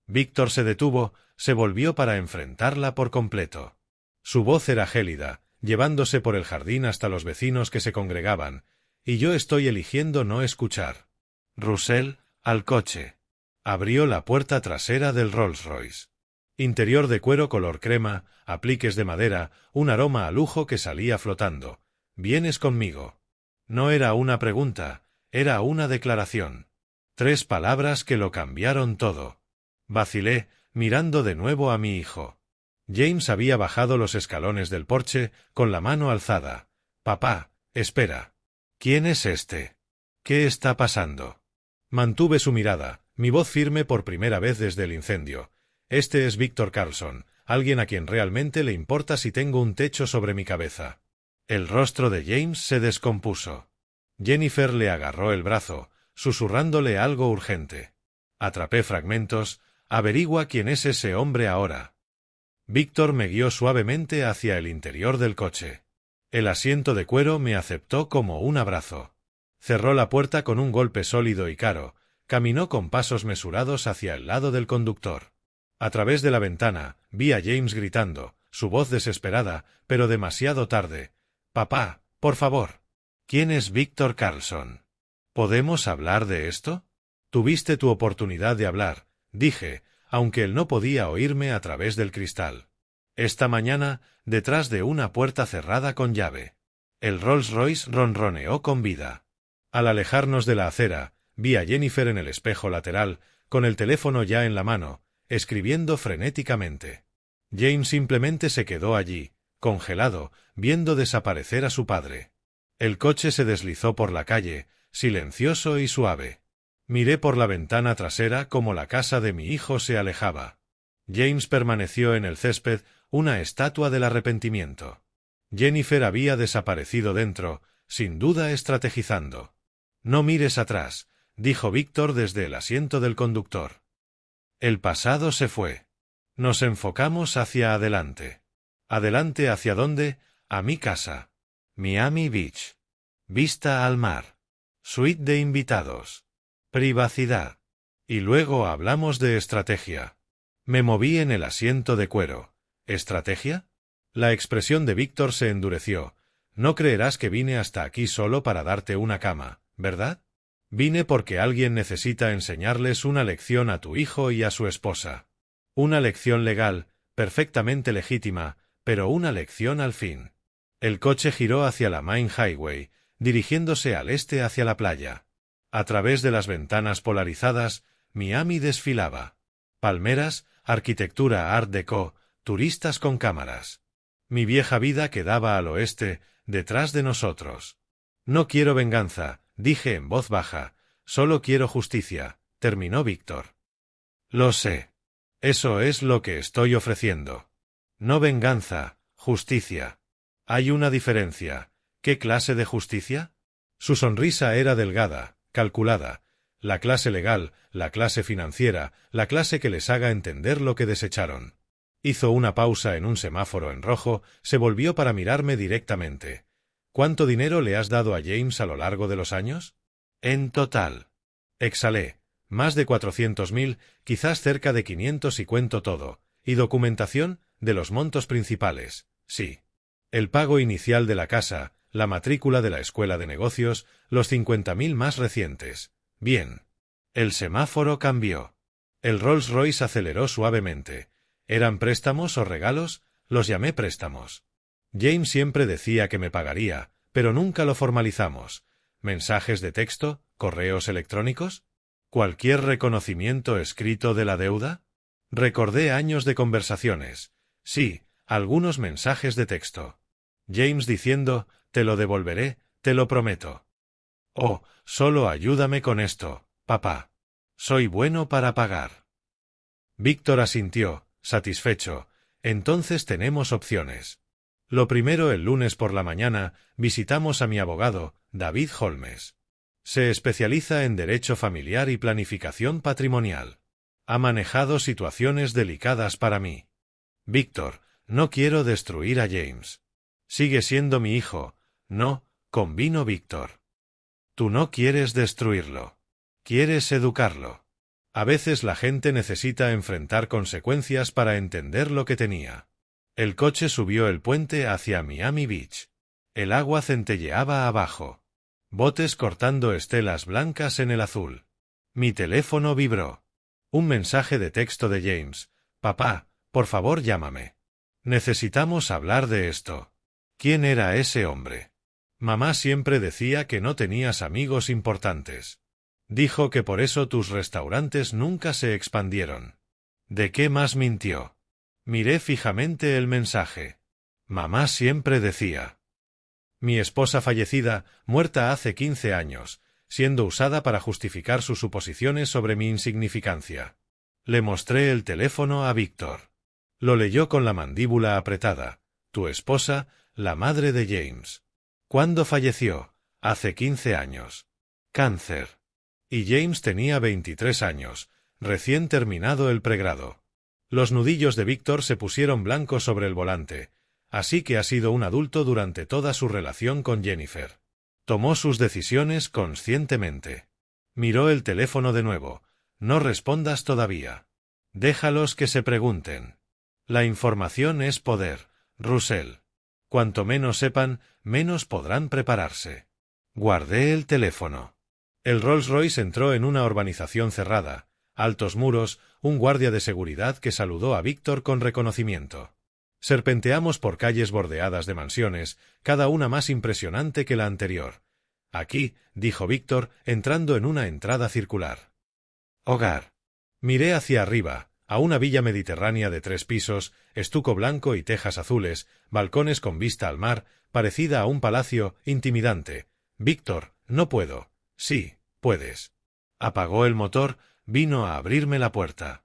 [SPEAKER 1] Víctor se detuvo, se volvió para enfrentarla por completo. Su voz era gélida, llevándose por el jardín hasta los vecinos que se congregaban, y yo estoy eligiendo no escuchar. «Russell, al coche». Abrió la puerta trasera del Rolls Royce. Interior de cuero color crema, apliques de madera, un aroma a lujo que salía flotando. «¿Vienes conmigo?». No era una pregunta, era una declaración. 3 palabras que lo cambiaron todo. Vacilé, mirando de nuevo a mi hijo. James había bajado los escalones del porche, con la mano alzada. «Papá, espera». «¿Quién es este? ¿Qué está pasando?». Mantuve su mirada, mi voz firme por primera vez desde el incendio. «Este es Víctor Carlson, alguien a quien realmente le importa si tengo un techo sobre mi cabeza». El rostro de James se descompuso. Jennifer le agarró el brazo, susurrándole algo urgente. Atrapé fragmentos. «Averigua quién es ese hombre ahora». Víctor me guió suavemente hacia el interior del coche. El asiento de cuero me aceptó como un abrazo. Cerró la puerta con un golpe sólido y caro, caminó con pasos mesurados hacia el lado del conductor. A través de la ventana, vi a James gritando, su voz desesperada, pero demasiado tarde. «Papá, por favor». «¿Quién es Víctor Carlson? ¿Podemos hablar de esto?». «Tuviste tu oportunidad de hablar», dije, aunque él no podía oírme a través del cristal. «Esta mañana, detrás de una puerta cerrada con llave». El Rolls Royce ronroneó con vida. Al alejarnos de la acera, vi a Jennifer en el espejo lateral, con el teléfono ya en la mano, escribiendo frenéticamente. James simplemente se quedó allí, congelado, viendo desaparecer a su padre. El coche se deslizó por la calle, silencioso y suave. Miré por la ventana trasera como la casa de mi hijo se alejaba. James permaneció en el césped, una estatua del arrepentimiento. Jennifer había desaparecido dentro, sin duda estrategizando. «No mires atrás», dijo Víctor desde el asiento del conductor. El pasado se fue. Nos enfocamos hacia adelante. ¿Adelante hacia dónde? A mi casa. Miami Beach. Vista al mar. Suite de invitados. Privacidad. Y luego hablamos de estrategia. Me moví en el asiento de cuero. ¿Estrategia? La expresión de Víctor se endureció. «No creerás que vine hasta aquí solo para darte una cama, ¿verdad? Vine porque alguien necesita enseñarles una lección a tu hijo y a su esposa. Una lección legal, perfectamente legítima, pero una lección al fin». El coche giró hacia la Main Highway, dirigiéndose al este hacia la playa. A través de las ventanas polarizadas, Miami desfilaba. Palmeras, arquitectura Art Deco, turistas con cámaras. Mi vieja vida quedaba al oeste, detrás de nosotros. «No quiero venganza», dije en voz baja. «Solo quiero justicia», terminó Víctor. «Lo sé. Eso es lo que estoy ofreciendo. No venganza, justicia. Hay una diferencia. ¿Qué clase de justicia?». Su sonrisa era delgada, calculada. La clase legal, la clase financiera, la clase que les haga entender lo que desecharon. Hizo una pausa en un semáforo en rojo, se volvió para mirarme directamente. «¿Cuánto dinero le has dado a James a lo largo de los años?». «En total». Exhalé. «Más de 400.000, quizás cerca de 500 y cuento todo. Y documentación, de los montos principales. Sí. El pago inicial de la casa, la matrícula de la escuela de negocios, los 50.000 más recientes. Bien». El semáforo cambió. El Rolls Royce aceleró suavemente. ¿Eran préstamos o regalos? Los llamé préstamos. James siempre decía que me pagaría, pero nunca lo formalizamos. ¿Mensajes de texto? ¿Correos electrónicos? ¿Cualquier reconocimiento escrito de la deuda? Recordé años de conversaciones. Sí, algunos mensajes de texto. James diciendo, te lo devolveré, te lo prometo. Oh, solo ayúdame con esto, papá. Soy bueno para pagar. Víctor asintió, satisfecho. Entonces tenemos opciones. Lo primero, el lunes por la mañana, visitamos a mi abogado, David Holmes. Se especializa en derecho familiar y planificación patrimonial. Ha manejado situaciones delicadas para mí. Víctor, no quiero destruir a James. Sigue siendo mi hijo. No, convino Víctor. Tú no quieres destruirlo. Quieres educarlo. A veces la gente necesita enfrentar consecuencias para entender lo que tenía. El coche subió el puente hacia Miami Beach. El agua centelleaba abajo. Botes cortando estelas blancas en el azul. Mi teléfono vibró. Un mensaje de texto de James. Papá, por favor llámame. Necesitamos hablar de esto. ¿Quién era ese hombre? Mamá siempre decía que no tenías amigos importantes. Dijo que por eso tus restaurantes nunca se expandieron. ¿De qué más mintió? Miré fijamente el mensaje. Mamá siempre decía. Mi esposa fallecida, muerta hace 15 años, siendo usada para justificar sus suposiciones sobre mi insignificancia. Le mostré el teléfono a Víctor. Lo leyó con la mandíbula apretada. Tu esposa, la madre de James. ¿Cuándo falleció? Hace 15 años. Cáncer. Y James tenía 23 años, recién terminado el pregrado. Los nudillos de Víctor se pusieron blancos sobre el volante, así que ha sido un adulto durante toda su relación con Jennifer. Tomó sus decisiones conscientemente. Miró el teléfono de nuevo. No respondas todavía. Déjalos que se pregunten. La información es poder, Russell. Cuanto menos sepan, menos podrán prepararse. Guardé el teléfono. El Rolls Royce entró en una urbanización cerrada, altos muros, un guardia de seguridad que saludó a Víctor con reconocimiento. Serpenteamos por calles bordeadas de mansiones, cada una más impresionante que la anterior. Aquí, dijo Víctor, entrando en una entrada circular. Hogar. Miré hacia arriba, a una villa mediterránea de 3 pisos, estuco blanco y tejas azules, balcones con vista al mar, parecida a un palacio intimidante. Víctor, no puedo. Sí, puedes. Apagó el motor, vino a abrirme la puerta.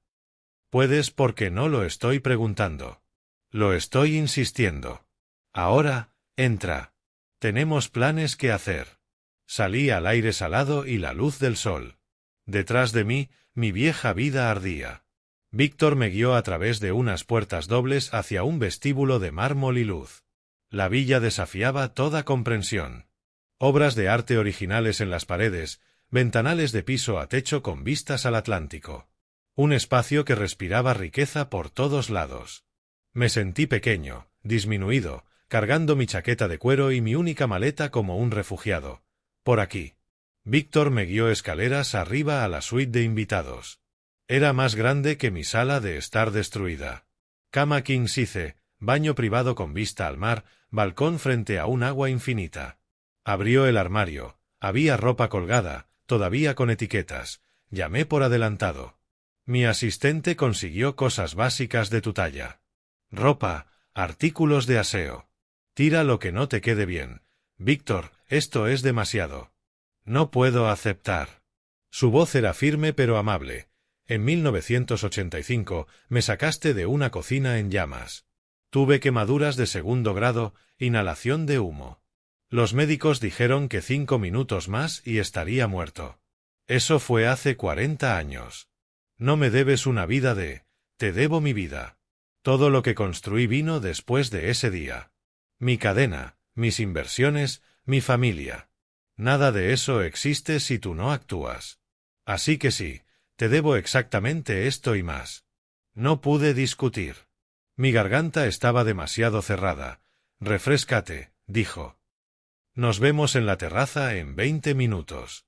[SPEAKER 1] Puedes porque no lo estoy preguntando. Lo estoy insistiendo. Ahora, entra. Tenemos planes que hacer. Salí al aire salado y la luz del sol. Detrás de mí, mi vieja vida ardía. Víctor me guió a través de unas puertas dobles hacia un vestíbulo de mármol y luz. La villa desafiaba toda comprensión. Obras de arte originales en las paredes, ventanales de piso a techo con vistas al Atlántico. Un espacio que respiraba riqueza por todos lados. Me sentí pequeño, disminuido, cargando mi chaqueta de cuero y mi única maleta como un refugiado. Por aquí. Víctor me guió escaleras arriba a la suite de invitados. Era más grande que mi sala de estar destruida. Cama king size, baño privado con vista al mar, balcón frente a un agua infinita. Abrió el armario. Había ropa colgada, todavía con etiquetas. Llamé por adelantado. Mi asistente consiguió cosas básicas de tu talla. Ropa, artículos de aseo. Tira lo que no te quede bien. Víctor, esto es demasiado. No puedo aceptar. Su voz era firme pero amable. En 1985 me sacaste de una cocina en llamas. Tuve quemaduras de 2º grado, inhalación de humo. Los médicos dijeron que 5 minutos más y estaría muerto. Eso fue hace 40 años. No me debes una vida te debo mi vida. Todo lo que construí vino después de ese día. Mi cadena, mis inversiones, mi familia. Nada de eso existe si tú no actúas. Así que sí, te debo exactamente esto y más. No pude discutir. Mi garganta estaba demasiado cerrada. Refréscate, dijo. Nos vemos en la terraza en 20 minutos.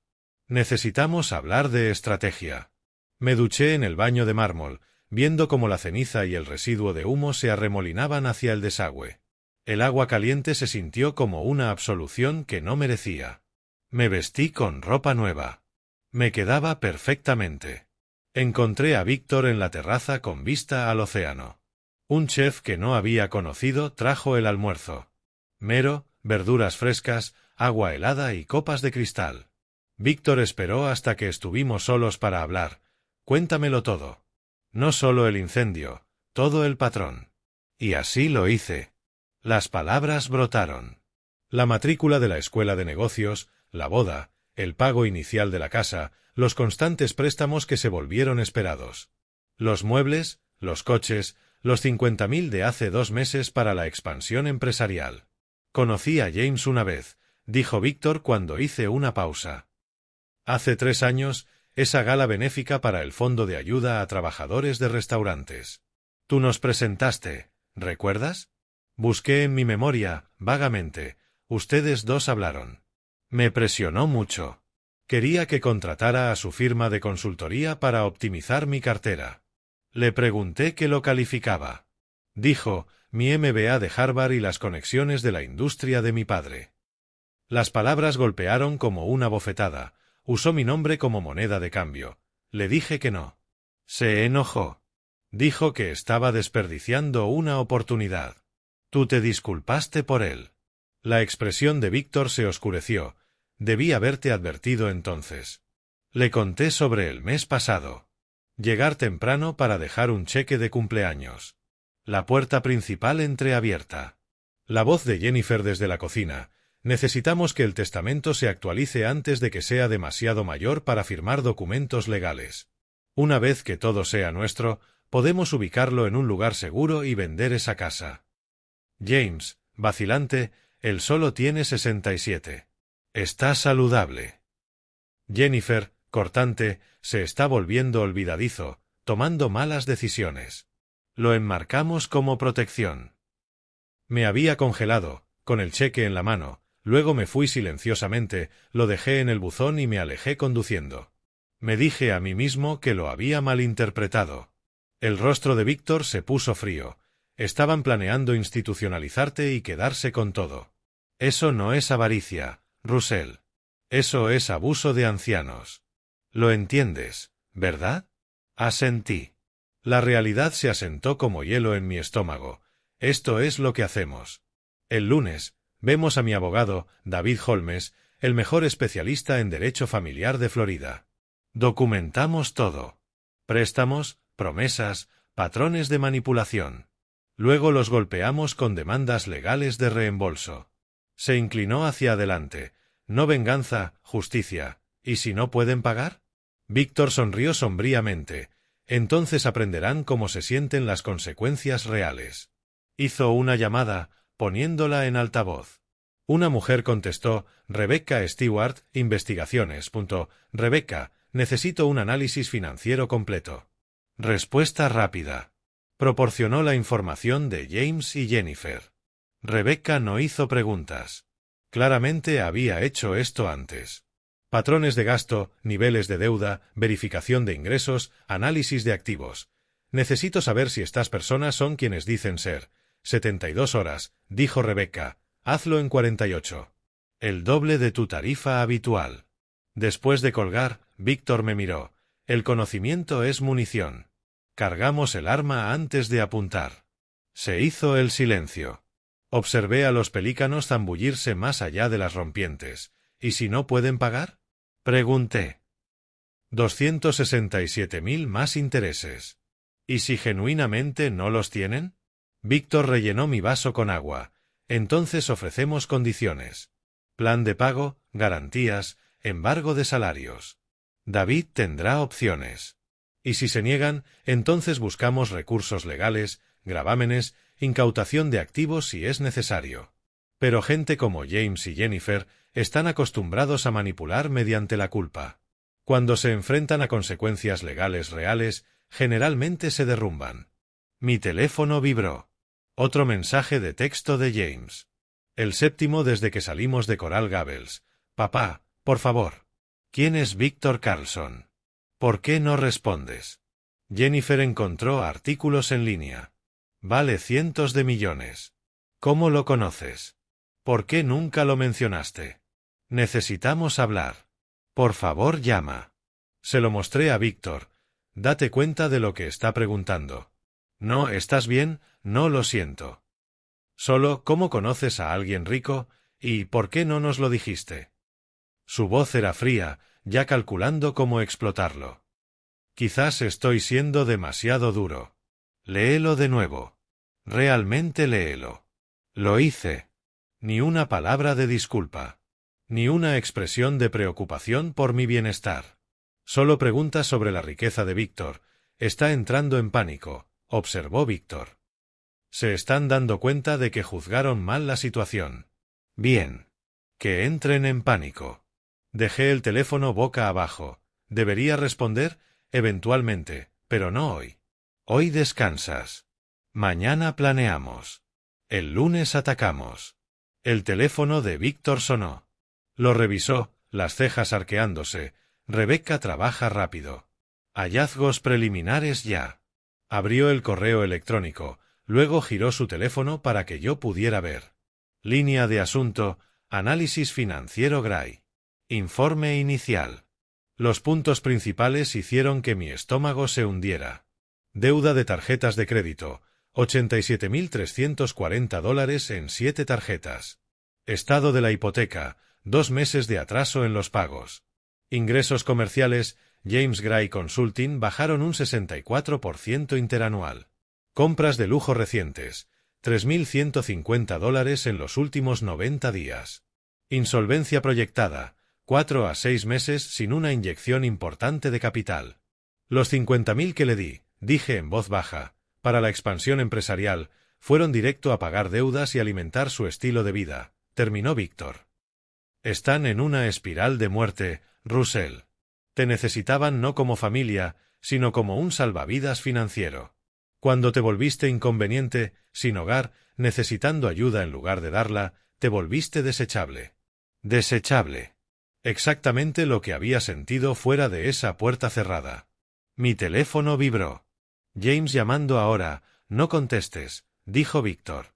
[SPEAKER 1] Necesitamos hablar de estrategia. Me duché en el baño de mármol, viendo cómo la ceniza y el residuo de humo se arremolinaban hacia el desagüe. El agua caliente se sintió como una absolución que no merecía. Me vestí con ropa nueva. Me quedaba perfectamente. Encontré a Víctor en la terraza con vista al océano. Un chef que no había conocido trajo el almuerzo. Mero, verduras frescas, agua helada y copas de cristal. Víctor esperó hasta que estuvimos solos para hablar. Cuéntamelo todo. No solo el incendio, todo el patrón. Y así lo hice. Las palabras brotaron. La matrícula de la escuela de negocios, la boda, el pago inicial de la casa, los constantes préstamos que se volvieron esperados. Los muebles, los coches, los 50.000 de hace 2 meses para la expansión empresarial. Conocí a James una vez, dijo Víctor cuando hice una pausa. Hace 3 años, esa gala benéfica para el Fondo de Ayuda a Trabajadores de Restaurantes. Tú nos presentaste, ¿recuerdas? Busqué en mi memoria, vagamente. Ustedes dos hablaron. Me presionó mucho. Quería que contratara a su firma de consultoría para optimizar mi cartera. Le pregunté qué lo calificaba. Dijo, mi MBA de Harvard y las conexiones de la industria de mi padre. Las palabras golpearon como una bofetada. Usó mi nombre como moneda de cambio. Le dije que no. Se enojó. Dijo que estaba desperdiciando una oportunidad. Tú te disculpaste por él. La expresión de Víctor se oscureció. Debí haberte advertido entonces. Le conté sobre el mes pasado. Llegar temprano para dejar un cheque de cumpleaños. La puerta principal entreabierta. La voz de Jennifer desde la cocina. Necesitamos que el testamento se actualice antes de que sea demasiado mayor para firmar documentos legales. Una vez que todo sea nuestro, podemos ubicarlo en un lugar seguro y vender esa casa. James, vacilante, él solo tiene 67. Está saludable. Jennifer, cortante, se está volviendo olvidadizo, tomando malas decisiones. Lo enmarcamos como protección. Me había congelado, con el cheque en la mano, luego me fui silenciosamente, lo dejé en el buzón y me alejé conduciendo. Me dije a mí mismo que lo había malinterpretado. El rostro de Víctor se puso frío. Estaban planeando institucionalizarte y quedarse con todo. Eso no es avaricia, Russell. Eso es abuso de ancianos. Lo entiendes, ¿verdad? Asentí. La realidad se asentó como hielo en mi estómago. Esto es lo que hacemos. El lunes, vemos a mi abogado, David Holmes, el mejor especialista en derecho familiar de Florida. Documentamos todo. Préstamos, promesas, patrones de manipulación. Luego los golpeamos con demandas legales de reembolso. Se inclinó hacia adelante. No venganza, justicia. ¿Y si no pueden pagar? Víctor sonrió sombríamente. Entonces aprenderán cómo se sienten las consecuencias reales. Hizo una llamada, poniéndola en altavoz. Una mujer contestó, Rebecca Stewart, investigaciones. Rebecca, necesito un análisis financiero completo. Respuesta rápida. Proporcionó la información de James y Jennifer. Rebecca no hizo preguntas. Claramente había hecho esto antes. Patrones de gasto, niveles de deuda, verificación de ingresos, análisis de activos. Necesito saber si estas personas son quienes dicen ser. 72 horas, dijo Rebecca. Hazlo en 48. El doble de tu tarifa habitual. Después de colgar, Víctor me miró. El conocimiento es munición. Cargamos el arma antes de apuntar. Se hizo el silencio. Observé a los pelícanos zambullirse más allá de las rompientes. ¿Y si no pueden pagar? Pregunté. 267.000 más intereses. ¿Y si genuinamente no los tienen? Víctor rellenó mi vaso con agua. Entonces ofrecemos condiciones. Plan de pago, garantías, embargo de salarios. David tendrá opciones. Y si se niegan, entonces buscamos recursos legales, gravámenes, incautación de activos si es necesario. Pero gente como James y Jennifer están acostumbrados a manipular mediante la culpa. Cuando se enfrentan a consecuencias legales reales, generalmente se derrumban. Mi teléfono vibró. Otro mensaje de texto de James. El 7º desde que salimos de Coral Gables. Papá, por favor. ¿Quién es Víctor Carlson? ¿Por qué no respondes? Jennifer encontró artículos en línea. Vale cientos de millones. ¿Cómo lo conoces? ¿Por qué nunca lo mencionaste? Necesitamos hablar. Por favor, llama. Se lo mostré a Víctor. Date cuenta de lo que está preguntando. No, ¿estás bien? no lo siento. Solo, ¿cómo conoces a alguien rico? ¿Y por qué no nos lo dijiste? Su voz era fría, ya calculando cómo explotarlo. Quizás estoy siendo demasiado duro. Léelo de nuevo. Realmente léelo. Lo hice. Ni una palabra de disculpa. Ni una expresión de preocupación por mi bienestar. Solo preguntas sobre la riqueza de Víctor. Está entrando en pánico, observó Víctor. Se están dando cuenta de que juzgaron mal la situación. Bien. Que entren en pánico. Dejé el teléfono boca abajo. Debería responder, eventualmente, pero no hoy. Hoy descansas. Mañana planeamos. El lunes atacamos. El teléfono de Víctor sonó. Lo revisó, las cejas arqueándose. Rebecca trabaja rápido. Hallazgos preliminares ya. Abrió el correo electrónico, luego giró su teléfono para que yo pudiera ver. Línea de asunto, análisis financiero Gray. Informe inicial. Los puntos principales hicieron que mi estómago se hundiera. Deuda de tarjetas de crédito, $87.340 en 7 tarjetas. Estado de la hipoteca, 2 meses de atraso en los pagos. Ingresos comerciales, James Gray Consulting bajaron un 64% interanual. Compras de lujo recientes, $3.150 en los últimos 90 días. Insolvencia proyectada, 4 a 6 meses sin una inyección importante de capital. Los 50.000 que le di, dije en voz baja, para la expansión empresarial, fueron directo a pagar deudas y alimentar su estilo de vida, terminó Víctor. Están en una espiral de muerte, Russell. Te necesitaban no como familia, sino como un salvavidas financiero. Cuando te volviste inconveniente, sin hogar, necesitando ayuda en lugar de darla, te volviste desechable. Desechable. Exactamente lo que había sentido fuera de esa puerta cerrada. Mi teléfono vibró. James llamando ahora, no contestes, dijo Víctor.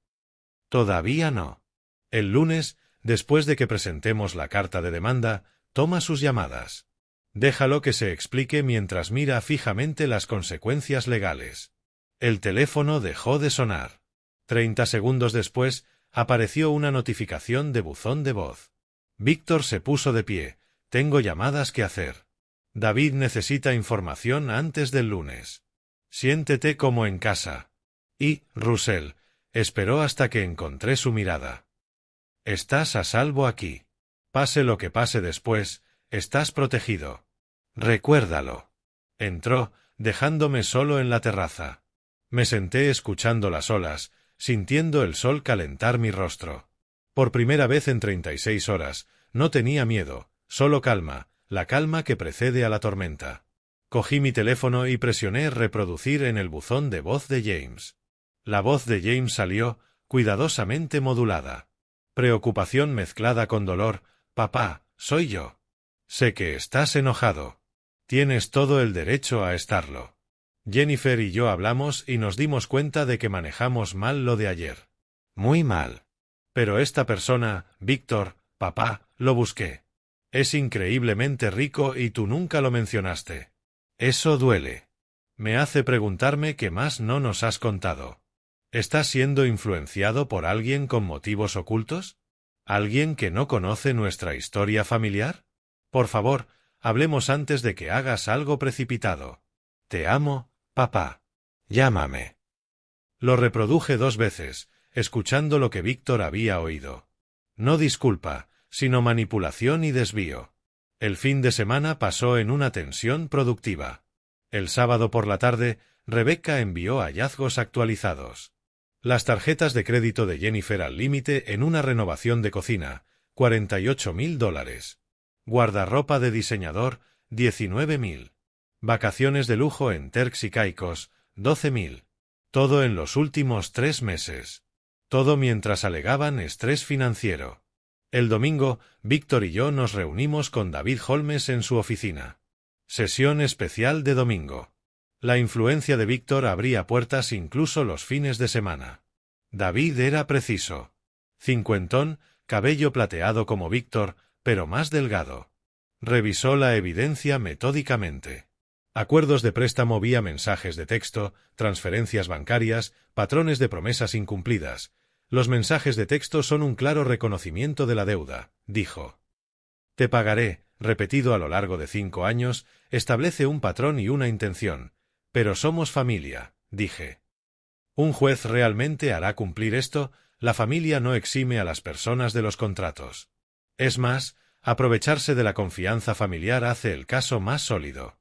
[SPEAKER 1] Todavía no. El lunes, después de que presentemos la carta de demanda, toma sus llamadas. Déjalo que se explique mientras mira fijamente las consecuencias legales. El teléfono dejó de sonar. 30 segundos después, apareció una notificación de buzón de voz. Víctor se puso de pie. Tengo llamadas que hacer. David necesita información antes del lunes. Siéntete como en casa. Y, Russell, esperó hasta que encontré su mirada. Estás a salvo aquí. Pase lo que pase después, estás protegido. Recuérdalo. Entró, dejándome solo en la terraza. Me senté escuchando las olas, sintiendo el sol calentar mi rostro. Por primera vez en 36 horas, no tenía miedo, solo calma, la calma que precede a la tormenta. Cogí mi teléfono y presioné reproducir en el buzón de voz de James. La voz de James salió, cuidadosamente modulada. Preocupación mezclada con dolor. Papá, soy yo. Sé que estás enojado. Tienes todo el derecho a estarlo. Jennifer y yo hablamos y nos dimos cuenta de que manejamos mal lo de ayer. Muy mal. Pero esta persona, Víctor, papá, lo busqué. Es increíblemente rico y tú nunca lo mencionaste. Eso duele. Me hace preguntarme qué más no nos has contado. ¿Estás siendo influenciado por alguien con motivos ocultos? ¿Alguien que no conoce nuestra historia familiar? Por favor, hablemos antes de que hagas algo precipitado. Te amo, papá. Llámame. Lo reproduje 2 veces, escuchando lo que Víctor había oído. No disculpa, sino manipulación y desvío. El fin de semana pasó en una tensión productiva. El sábado por la tarde, Rebecca envió hallazgos actualizados. Las tarjetas de crédito de Jennifer al límite en una renovación de cocina, $48.000. Guardarropa de diseñador, $19.000. Vacaciones de lujo en Turks y Caicos, $12.000. Todo en los últimos 3 meses. Todo mientras alegaban estrés financiero. El domingo, Víctor y yo nos reunimos con David Holmes en su oficina. Sesión especial de domingo. La influencia de Víctor abría puertas incluso los fines de semana. David era preciso. Cincuentón, cabello plateado como Víctor, pero más delgado. Revisó la evidencia metódicamente. Acuerdos de préstamo vía mensajes de texto, transferencias bancarias, patrones de promesas incumplidas. Los mensajes de texto son un claro reconocimiento de la deuda, dijo. Te pagaré, repetido a lo largo de 5 años, establece un patrón y una intención. Pero somos familia, dije. ¿Un juez realmente hará cumplir esto? La familia no exime a las personas de los contratos. Es más, aprovecharse de la confianza familiar hace el caso más sólido.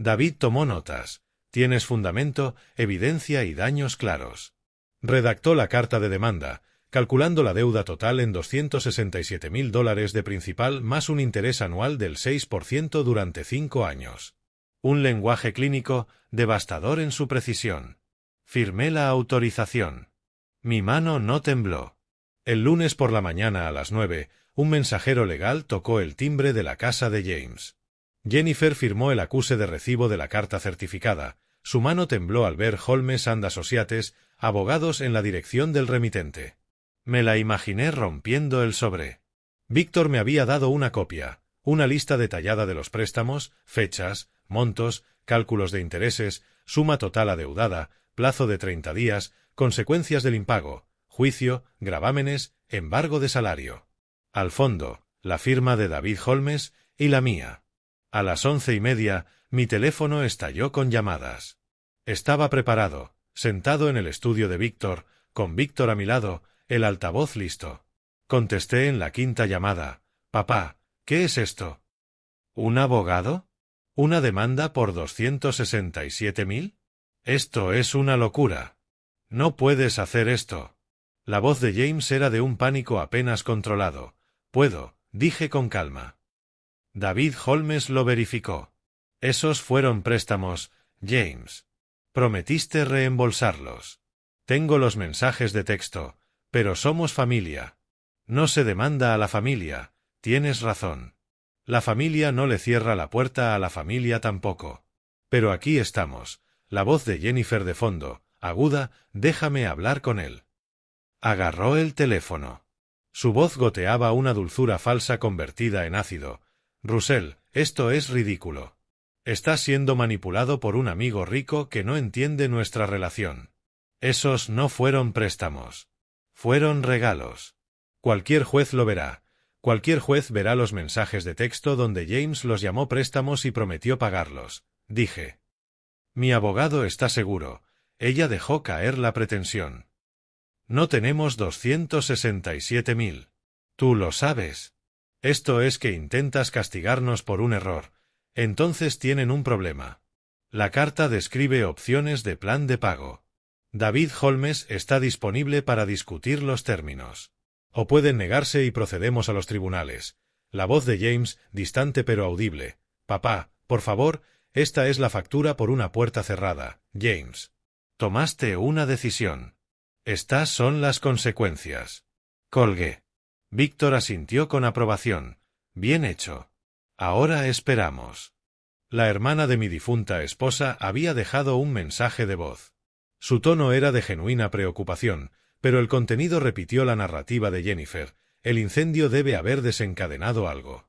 [SPEAKER 1] David tomó notas. Tienes fundamento, evidencia y daños claros. Redactó la carta de demanda, calculando la deuda total en $267.000 de principal más un interés anual del 6% durante 5 años. Un lenguaje clínico devastador en su precisión. Firmé la autorización. Mi mano no tembló. El lunes por la mañana a las 9, un mensajero legal tocó el timbre de la casa de James. Jennifer firmó el acuse de recibo de la carta certificada. Su mano tembló al ver Holmes and Associates, abogados en la dirección del remitente. Me la imaginé rompiendo el sobre. Víctor me había dado una copia, una lista detallada de los préstamos, fechas, montos, cálculos de intereses, suma total adeudada, plazo de 30 días, consecuencias del impago, juicio, gravámenes, embargo de salario. Al fondo, la firma de David Holmes y la mía. A las 11:30, mi teléfono estalló con llamadas. Estaba preparado, sentado en el estudio de Víctor, con Víctor a mi lado, el altavoz listo. Contesté en la 5ª llamada. Papá, ¿qué es esto? ¿Un abogado? ¿Una demanda por 267.000? Esto es una locura. No puedes hacer esto. La voz de James era de un pánico apenas controlado. Puedo, dije con calma. David Holmes lo verificó. Esos fueron préstamos, James. Prometiste reembolsarlos. Tengo los mensajes de texto, pero somos familia. No se demanda a la familia, tienes razón. La familia no le cierra la puerta a la familia tampoco. Pero aquí estamos, la voz de Jennifer de fondo, aguda, déjame hablar con él. Agarró el teléfono. Su voz goteaba una dulzura falsa convertida en ácido. Russell, esto es ridículo. Estás siendo manipulado por un amigo rico que no entiende nuestra relación. Esos no fueron préstamos. Fueron regalos. Cualquier juez lo verá. Cualquier juez verá los mensajes de texto donde James los llamó préstamos y prometió pagarlos, dije. Mi abogado está seguro. Ella dejó caer la pretensión. No tenemos 267.000. Tú lo sabes. Esto es que intentas castigarnos por un error. Entonces tienen un problema. La carta describe opciones de plan de pago. David Holmes está disponible para discutir los términos. O pueden negarse y procedemos a los tribunales. La voz de James, distante pero audible. Papá, por favor, esta es la factura por una puerta cerrada, James. Tomaste una decisión. Estas son las consecuencias. Colgué. Víctor asintió con aprobación. Bien hecho. Ahora esperamos. La hermana de mi difunta esposa había dejado un mensaje de voz. Su tono era de genuina preocupación, pero el contenido repitió la narrativa de Jennifer. El incendio debe haber desencadenado algo.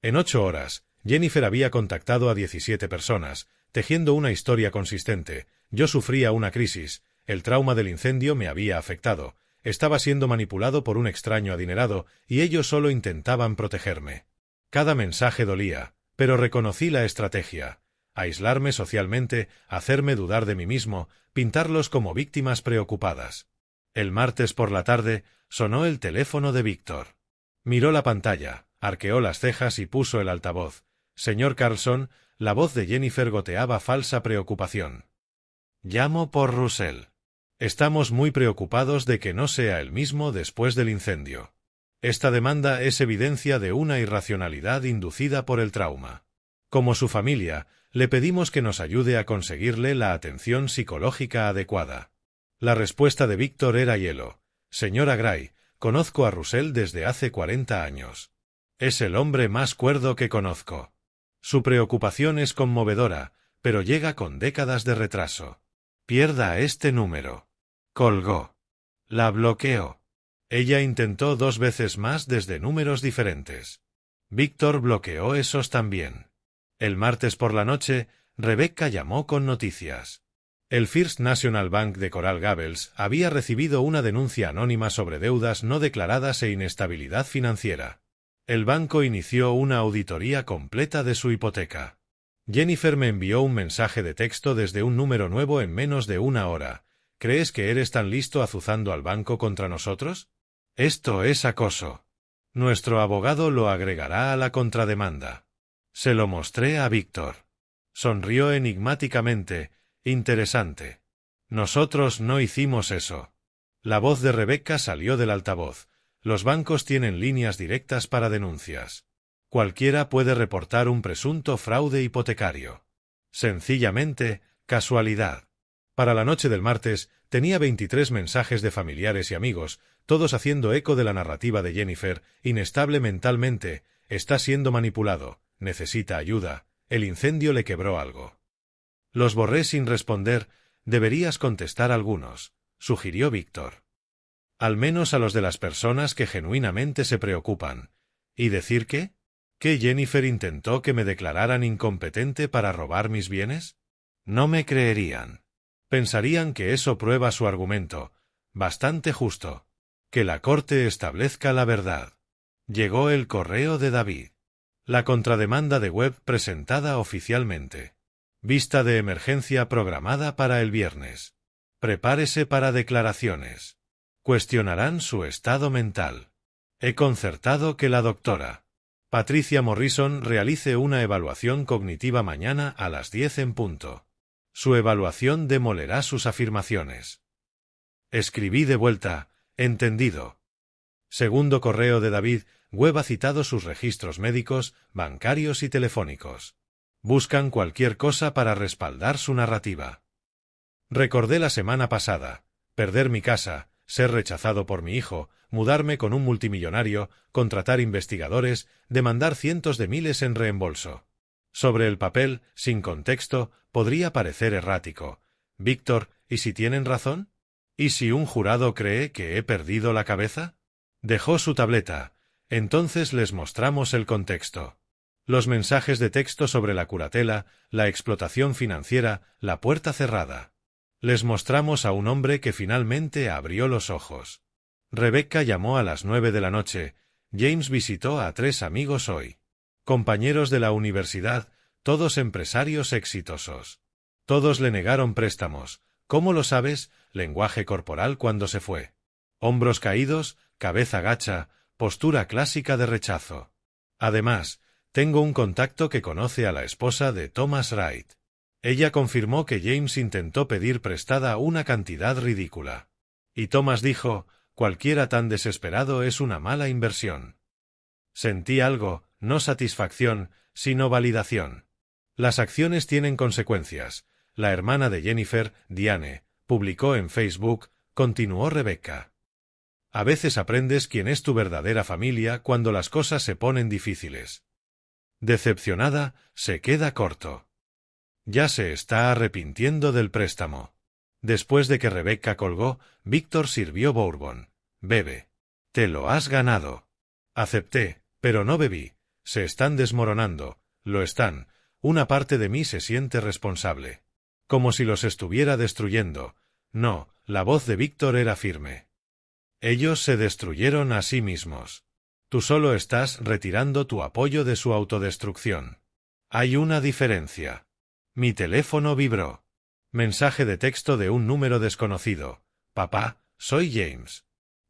[SPEAKER 1] En 8 horas, Jennifer había contactado a 17 personas, tejiendo una historia consistente. Yo sufría una crisis, el trauma del incendio me había afectado, estaba siendo manipulado por un extraño adinerado, y ellos solo intentaban protegerme. Cada mensaje dolía, pero reconocí la estrategia. Aislarme socialmente, hacerme dudar de mí mismo, pintarlos como víctimas preocupadas. El martes por la tarde, sonó el teléfono de Víctor. Miró la pantalla, arqueó las cejas y puso el altavoz. Señor Carlson, la voz de Jennifer goteaba falsa preocupación. Llamo por Russell. Estamos muy preocupados de que no sea el mismo después del incendio. Esta demanda es evidencia de una irracionalidad inducida por el trauma. Como su familia, le pedimos que nos ayude a conseguirle la atención psicológica adecuada. La respuesta de Víctor era hielo. Señora Gray, conozco a Russell desde hace 40 años. Es el hombre más cuerdo que conozco. Su preocupación es conmovedora, pero llega con décadas de retraso. Pierda este número. Colgó. La bloqueó. Ella intentó 2 veces más desde números diferentes. Víctor bloqueó esos también. El martes por la noche, Rebecca llamó con noticias. El First National Bank de Coral Gables había recibido una denuncia anónima sobre deudas no declaradas e inestabilidad financiera. El banco inició una auditoría completa de su hipoteca. Jennifer me envió un mensaje de texto desde un número nuevo en menos de una hora. ¿Crees que eres tan listo azuzando al banco contra nosotros? Esto es acoso. Nuestro abogado lo agregará a la contrademanda. Se lo mostré a Víctor. Sonrió enigmáticamente. Interesante. Nosotros no hicimos eso. La voz de Rebecca salió del altavoz. Los bancos tienen líneas directas para denuncias. Cualquiera puede reportar un presunto fraude hipotecario. Sencillamente, casualidad. Para la noche del martes, tenía 23 mensajes de familiares y amigos, todos haciendo eco de la narrativa de Jennifer, inestable mentalmente, está siendo manipulado, necesita ayuda, el incendio le quebró algo. Los borré sin responder, deberías contestar algunos, sugirió Víctor. Al menos a los de las personas que genuinamente se preocupan. ¿Y decir qué? ¿Que Jennifer intentó que me declararan incompetente para robar mis bienes? No me creerían. Pensarían que eso prueba su argumento. Bastante justo. Que la corte establezca la verdad. Llegó el correo de David. La contrademanda de Webb presentada oficialmente. Vista de emergencia programada para el viernes. Prepárese para declaraciones. Cuestionarán su estado mental. He concertado que la doctora Patricia Morrison realice una evaluación cognitiva mañana a las 10 en punto. Su evaluación demolerá sus afirmaciones. Escribí de vuelta, entendido. Segundo correo de David, Webb ha citado sus registros médicos, bancarios y telefónicos. Buscan cualquier cosa para respaldar su narrativa. Recordé la semana pasada, perder mi casa, ser rechazado por mi hijo, mudarme con un multimillonario, contratar investigadores, demandar cientos de miles en reembolso. Sobre el papel, sin contexto, podría parecer errático. Víctor, ¿y si tienen razón? ¿Y si un jurado cree que he perdido la cabeza? Dejó su tableta. Entonces les mostramos el contexto. Los mensajes de texto sobre la curatela, la explotación financiera, la puerta cerrada. Les mostramos a un hombre que finalmente abrió los ojos. Rebecca llamó a las 9 de la noche. James visitó a 3 amigos hoy. Compañeros de la universidad, todos empresarios exitosos. Todos le negaron préstamos. ¿Cómo lo sabes? Lenguaje corporal cuando se fue. Hombros caídos, cabeza gacha, postura clásica de rechazo. Además, tengo un contacto que conoce a la esposa de Thomas Wright. Ella confirmó que James intentó pedir prestada una cantidad ridícula. Y Thomas dijo, cualquiera tan desesperado es una mala inversión. Sentí algo, no satisfacción, sino validación. Las acciones tienen consecuencias. La hermana de Jennifer, Diane, publicó en Facebook, continuó Rebecca. A veces aprendes quién es tu verdadera familia cuando las cosas se ponen difíciles. Decepcionada, se queda corto. Ya se está arrepintiendo del préstamo. Después de que Rebecca colgó, Víctor sirvió bourbon. Bebe. Te lo has ganado. Acepté, pero no bebí. Se están desmoronando. Lo están. Una parte de mí se siente responsable. Como si los estuviera destruyendo. No, la voz de Víctor era firme. Ellos se destruyeron a sí mismos. Tú solo estás retirando tu apoyo de su autodestrucción. Hay una diferencia. Mi teléfono vibró. Mensaje de texto de un número desconocido. Papá, soy James.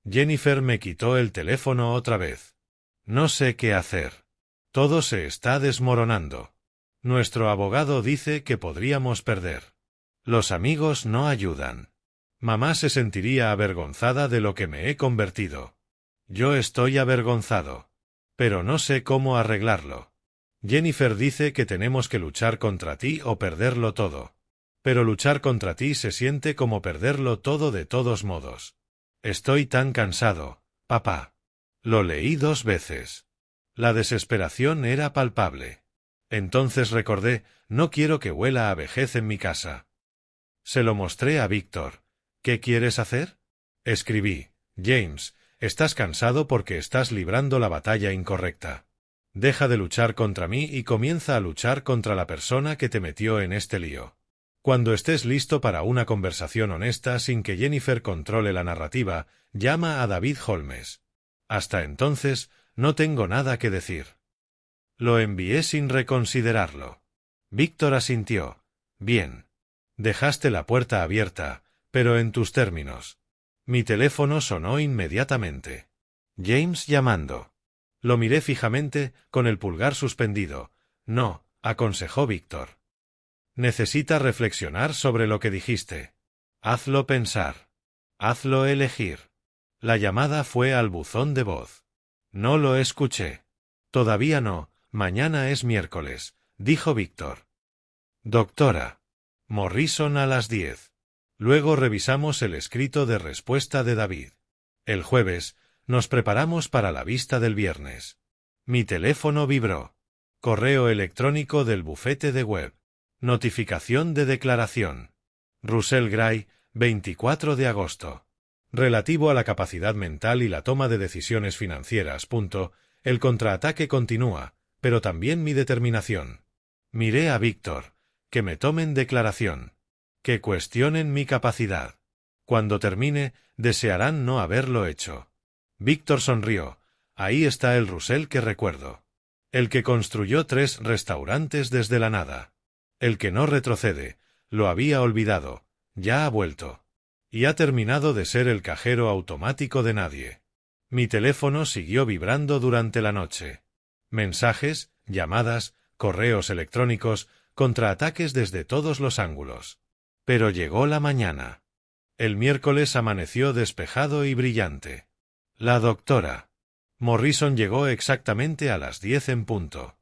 [SPEAKER 1] Jennifer me quitó el teléfono otra vez. No sé qué hacer. Todo se está desmoronando. Nuestro abogado dice que podríamos perder. Los amigos no ayudan. Mamá se sentiría avergonzada de lo que me he convertido. Yo estoy avergonzado. Pero no sé cómo arreglarlo. Jennifer dice que tenemos que luchar contra ti o perderlo todo. Pero luchar contra ti se siente como perderlo todo de todos modos. Estoy tan cansado, papá. Lo leí 2 veces. La desesperación era palpable. Entonces recordé, no quiero que huela a vejez en mi casa. Se lo mostré a Víctor. ¿Qué quieres hacer? Escribí, James, estás cansado porque estás librando la batalla incorrecta. Deja de luchar contra mí y comienza a luchar contra la persona que te metió en este lío. Cuando estés listo para una conversación honesta sin que Jennifer controle la narrativa, llama a David Holmes. Hasta entonces, no tengo nada que decir. Lo envié sin reconsiderarlo. Víctor asintió. Bien. Dejaste la puerta abierta, pero en tus términos. Mi teléfono sonó inmediatamente. James llamando. Lo miré fijamente, con el pulgar suspendido. No, aconsejó Víctor. Necesita reflexionar sobre lo que dijiste. Hazlo pensar. Hazlo elegir. La llamada fue al buzón de voz. No lo escuché. Todavía no, mañana es miércoles, dijo Víctor. Doctora. Morrison a las 10. Luego revisamos el escrito de respuesta de David. El jueves, nos preparamos para la vista del viernes. Mi teléfono vibró. Correo electrónico del bufete de web. Notificación de declaración. Russell Gray, 24 de agosto. Relativo a la capacidad mental y la toma de decisiones financieras. El contraataque continúa, pero también mi determinación. Miré a Víctor. Que me tomen declaración. Que cuestionen mi capacidad. Cuando termine, desearán no haberlo hecho. Víctor sonrió. Ahí está el Russell que recuerdo. El que construyó 3 restaurantes desde la nada. El que no retrocede, lo había olvidado, ya ha vuelto. Y ha terminado de ser el cajero automático de nadie. Mi teléfono siguió vibrando durante la noche. Mensajes, llamadas, correos electrónicos, contraataques desde todos los ángulos. Pero llegó la mañana. El miércoles amaneció despejado y brillante. La doctora. Morrison llegó exactamente a las 10 en punto.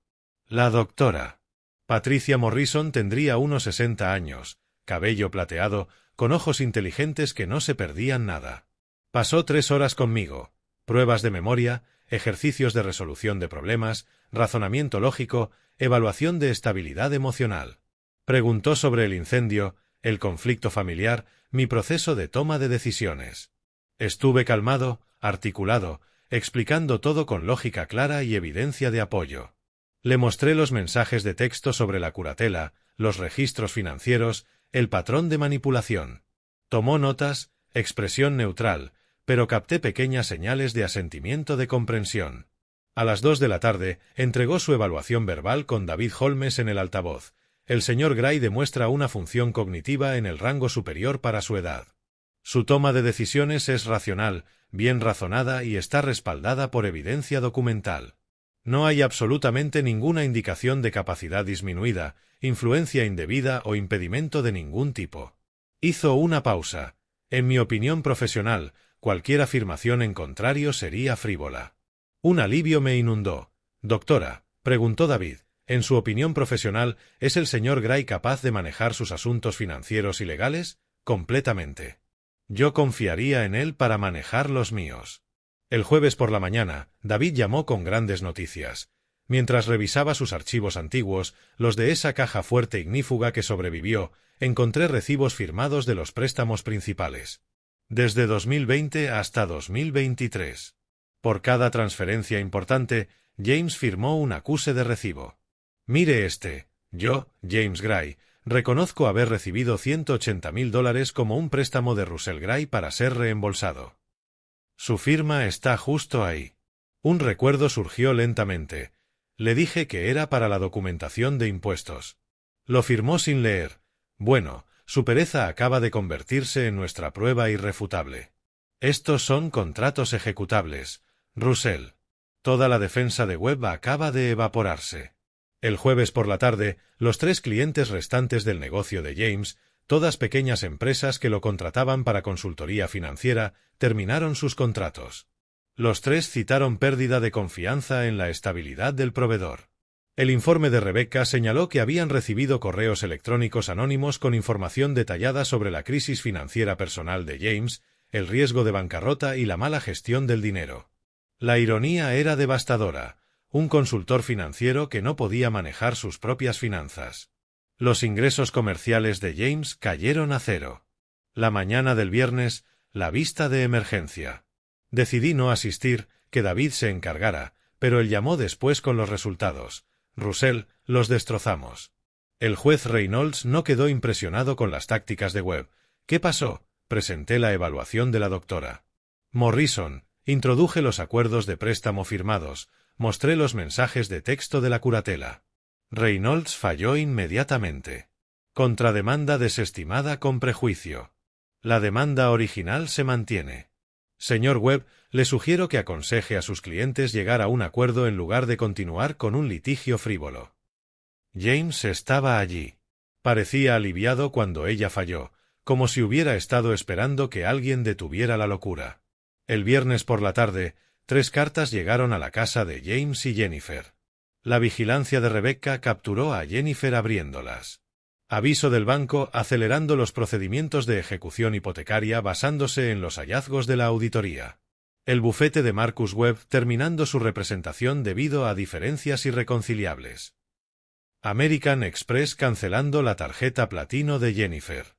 [SPEAKER 1] La doctora. Patricia Morrison tendría unos 60 años, cabello plateado, con ojos inteligentes que no se perdían nada. Pasó 3 horas conmigo, pruebas de memoria, ejercicios de resolución de problemas, razonamiento lógico, evaluación de estabilidad emocional. Preguntó sobre el incendio, el conflicto familiar, mi proceso de toma de decisiones. Estuve calmado, articulado, explicando todo con lógica clara y evidencia de apoyo. Le mostré los mensajes de texto sobre la curatela, los registros financieros, el patrón de manipulación. Tomó notas, expresión neutral, pero capté pequeñas señales de asentimiento de comprensión. A las 2 de la tarde, entregó su evaluación verbal con David Holmes en el altavoz. El señor Gray demuestra una función cognitiva en el rango superior para su edad. Su toma de decisiones es racional, bien razonada y está respaldada por evidencia documental. No hay absolutamente ninguna indicación de capacidad disminuida, influencia indebida o impedimento de ningún tipo. Hizo una pausa. En mi opinión profesional, cualquier afirmación en contrario sería frívola. Un alivio me inundó. Doctora, preguntó David, ¿en su opinión profesional es el señor Gray capaz de manejar sus asuntos financieros y legales? Completamente. Yo confiaría en él para manejar los míos. El jueves por la mañana, David llamó con grandes noticias. Mientras revisaba sus archivos antiguos, los de esa caja fuerte ignífuga que sobrevivió, encontré recibos firmados de los préstamos principales. Desde 2020 hasta 2023. Por cada transferencia importante, James firmó un acuse de recibo. Mire este. Yo, James Gray, reconozco haber recibido $180.000 como un préstamo de Russell Gray para ser reembolsado. Su firma está justo ahí. Un recuerdo surgió lentamente. Le dije que era para la documentación de impuestos. Lo firmó sin leer. Bueno, su pereza acaba de convertirse en nuestra prueba irrefutable. Estos son contratos ejecutables, Russell. Toda la defensa de Webb acaba de evaporarse. El jueves por la tarde, los 3 clientes restantes del negocio de James, todas pequeñas empresas que lo contrataban para consultoría financiera, terminaron sus contratos. Los 3 citaron pérdida de confianza en la estabilidad del proveedor. El informe de Rebecca señaló que habían recibido correos electrónicos anónimos con información detallada sobre la crisis financiera personal de James, el riesgo de bancarrota y la mala gestión del dinero. La ironía era devastadora. Un consultor financiero que no podía manejar sus propias finanzas. Los ingresos comerciales de James cayeron a 0. La mañana del viernes, la vista de emergencia. Decidí no asistir, que David se encargara, pero él llamó después con los resultados. Russell, los destrozamos. El juez Reynolds no quedó impresionado con las tácticas de Webb. ¿Qué pasó? Presenté la evaluación de la doctora Morrison, introduje los acuerdos de préstamo firmados, mostré los mensajes de texto de la curatela. Reynolds falló inmediatamente. Contrademanda desestimada con prejuicio. La demanda original se mantiene. Señor Webb, le sugiero que aconseje a sus clientes llegar a un acuerdo en lugar de continuar con un litigio frívolo. James estaba allí. Parecía aliviado cuando ella falló, como si hubiera estado esperando que alguien detuviera la locura. El viernes por la tarde, 3 cartas llegaron a la casa de James y Jennifer. La vigilancia de Rebecca capturó a Jennifer abriéndolas. Aviso del banco acelerando los procedimientos de ejecución hipotecaria basándose en los hallazgos de la auditoría. El bufete de Marcus Webb terminando su representación debido a diferencias irreconciliables. American Express cancelando la tarjeta platino de Jennifer.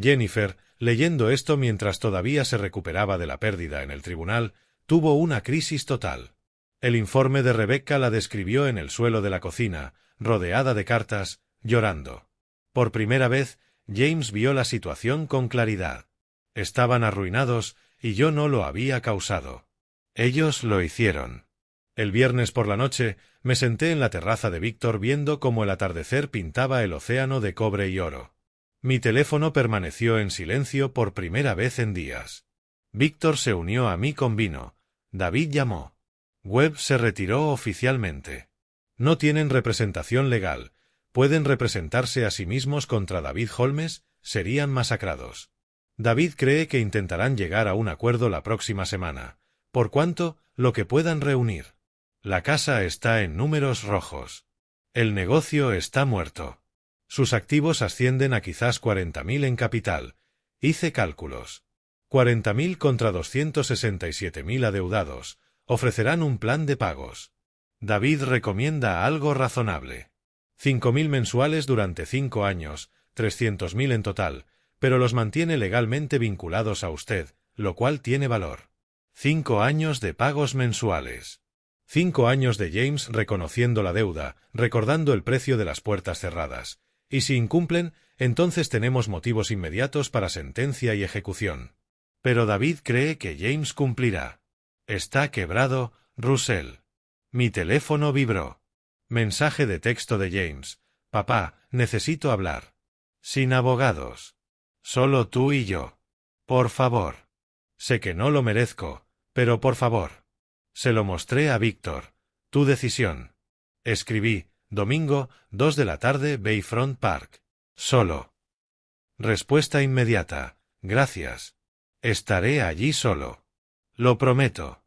[SPEAKER 1] Jennifer, leyendo esto mientras todavía se recuperaba de la pérdida en el tribunal, tuvo una crisis total. El informe de Rebecca la describió en el suelo de la cocina, rodeada de cartas, llorando. Por primera vez, James vio la situación con claridad. Estaban arruinados, y yo no lo había causado. Ellos lo hicieron. El viernes por la noche, me senté en la terraza de Víctor viendo cómo el atardecer pintaba el océano de cobre y oro. Mi teléfono permaneció en silencio por primera vez en días. Víctor se unió a mí con vino. David llamó. Webb se retiró oficialmente. No tienen representación legal. Pueden representarse a sí mismos contra David Holmes, serían masacrados. David cree que intentarán llegar a un acuerdo la próxima semana, por cuanto, lo que puedan reunir. La casa está en números rojos. El negocio está muerto. Sus activos ascienden a quizás 40.000 en capital. Hice cálculos. 40.000 contra 267.000 adeudados. Ofrecerán un plan de pagos. David recomienda algo razonable. 5.000 mensuales durante 5 años, 300.000 en total, pero los mantiene legalmente vinculados a usted, lo cual tiene valor. 5 años de pagos mensuales. 5 años de James reconociendo la deuda, recordando el precio de las puertas cerradas. Y si incumplen, entonces tenemos motivos inmediatos para sentencia y ejecución. Pero David cree que James cumplirá. Está quebrado, Russell. Mi teléfono vibró. Mensaje de texto de James. Papá, necesito hablar. Sin abogados. Solo tú y yo. Por favor. Sé que no lo merezco, pero por favor. Se lo mostré a Víctor. Tu decisión. Escribí, domingo, 2 de la tarde, Bayfront Park. Solo. Respuesta inmediata. Gracias. Estaré allí solo. Lo prometo.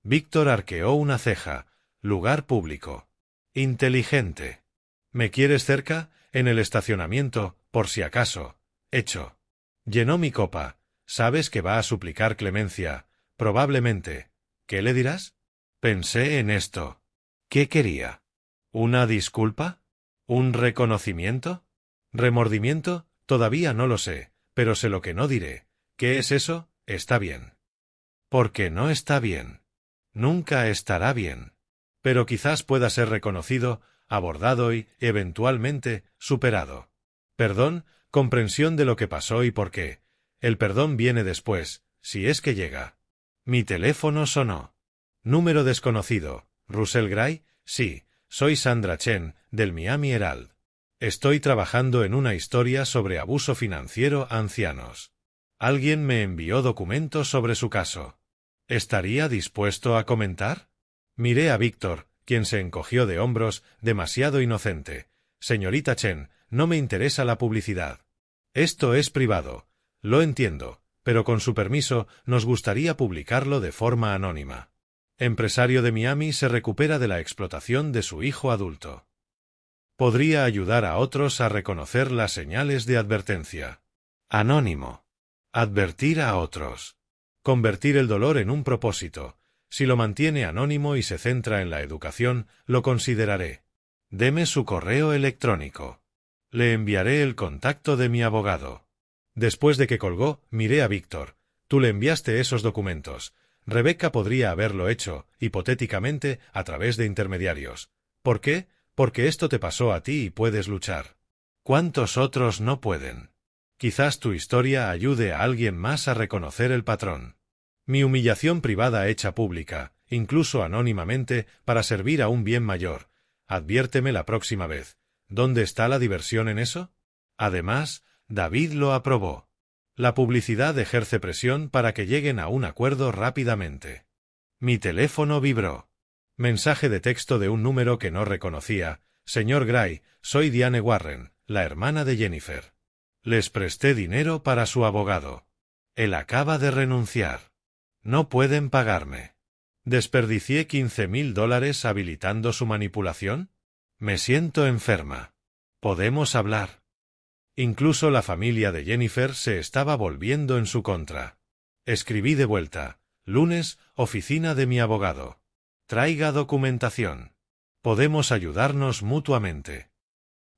[SPEAKER 1] Víctor arqueó una ceja. Lugar público. Inteligente. ¿Me quieres cerca? En el estacionamiento, por si acaso. Hecho. Llenó mi copa. Sabes que va a suplicar clemencia. Probablemente. ¿Qué le dirás? Pensé en esto. ¿Qué quería? ¿Una disculpa? ¿Un reconocimiento? ¿Remordimiento? Todavía no lo sé, pero sé lo que no diré. ¿Qué es eso? Está bien. Porque no está bien. Nunca estará bien. Pero quizás pueda ser reconocido, abordado y, eventualmente, superado. Perdón, comprensión de lo que pasó y por qué. El perdón viene después, si es que llega. Mi teléfono sonó. Número desconocido. ¿Russell Gray? Sí, soy Sandra Chen, del Miami Herald. Estoy trabajando en una historia sobre abuso financiero a ancianos. Alguien me envió documentos sobre su caso. ¿Estaría dispuesto a comentar? Miré a Víctor, quien se encogió de hombros, demasiado inocente. Señorita Chen, no me interesa la publicidad. Esto es privado. Lo entiendo, pero con su permiso, nos gustaría publicarlo de forma anónima. Empresario de Miami se recupera de la explotación de su hijo adulto. Podría ayudar a otros a reconocer las señales de advertencia. Anónimo. Advertir a otros. Convertir el dolor en un propósito. Si lo mantiene anónimo y se centra en la educación, lo consideraré. Deme su correo electrónico. Le enviaré el contacto de mi abogado. Después de que colgó, miré a Víctor. Tú le enviaste esos documentos. Rebecca podría haberlo hecho, hipotéticamente, a través de intermediarios. ¿Por qué? Porque esto te pasó a ti y puedes luchar. ¿Cuántos otros no pueden? Quizás tu historia ayude a alguien más a reconocer el patrón. Mi humillación privada hecha pública, incluso anónimamente, para servir a un bien mayor. Adviérteme la próxima vez. ¿Dónde está la diversión en eso? Además, David lo aprobó. La publicidad ejerce presión para que lleguen a un acuerdo rápidamente. Mi teléfono vibró. Mensaje de texto de un número que no reconocía. Señor Gray, soy Diane Warren, la hermana de Jennifer. Les presté dinero para su abogado. Él acaba de renunciar. No pueden pagarme. ¿Desperdicié $15,000 habilitando su manipulación? Me siento enferma. ¿Podemos hablar? Incluso la familia de Jennifer se estaba volviendo en su contra. Escribí de vuelta. Lunes, oficina de mi abogado. Traiga documentación. Podemos ayudarnos mutuamente.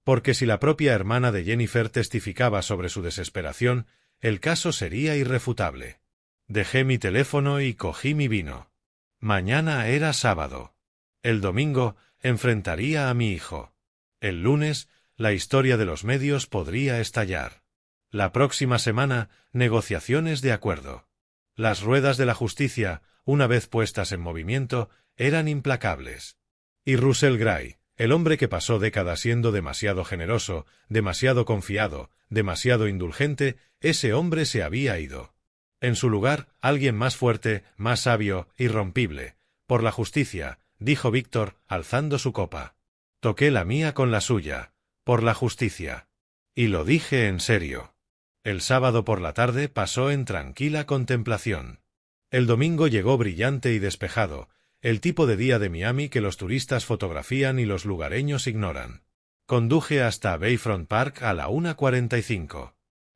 [SPEAKER 1] Porque si la propia hermana de Jennifer testificaba sobre su desesperación, el caso sería irrefutable. Dejé mi teléfono y cogí mi vino. Mañana era sábado. El domingo enfrentaría a mi hijo. El lunes, la historia de los medios podría estallar. La próxima semana, negociaciones de acuerdo. Las ruedas de la justicia, una vez puestas en movimiento, eran implacables. Y Russell Gray, el hombre que pasó décadas siendo demasiado generoso, demasiado confiado, demasiado indulgente, ese hombre se había ido. En su lugar, alguien más fuerte, más sabio, irrompible. Por la justicia, dijo Víctor, alzando su copa. Toqué la mía con la suya. Por la justicia. Y lo dije en serio. El sábado por la tarde pasó en tranquila contemplación. El domingo llegó brillante y despejado, el tipo de día de Miami que los turistas fotografían y los lugareños ignoran. Conduje hasta Bayfront Park a la 1:45.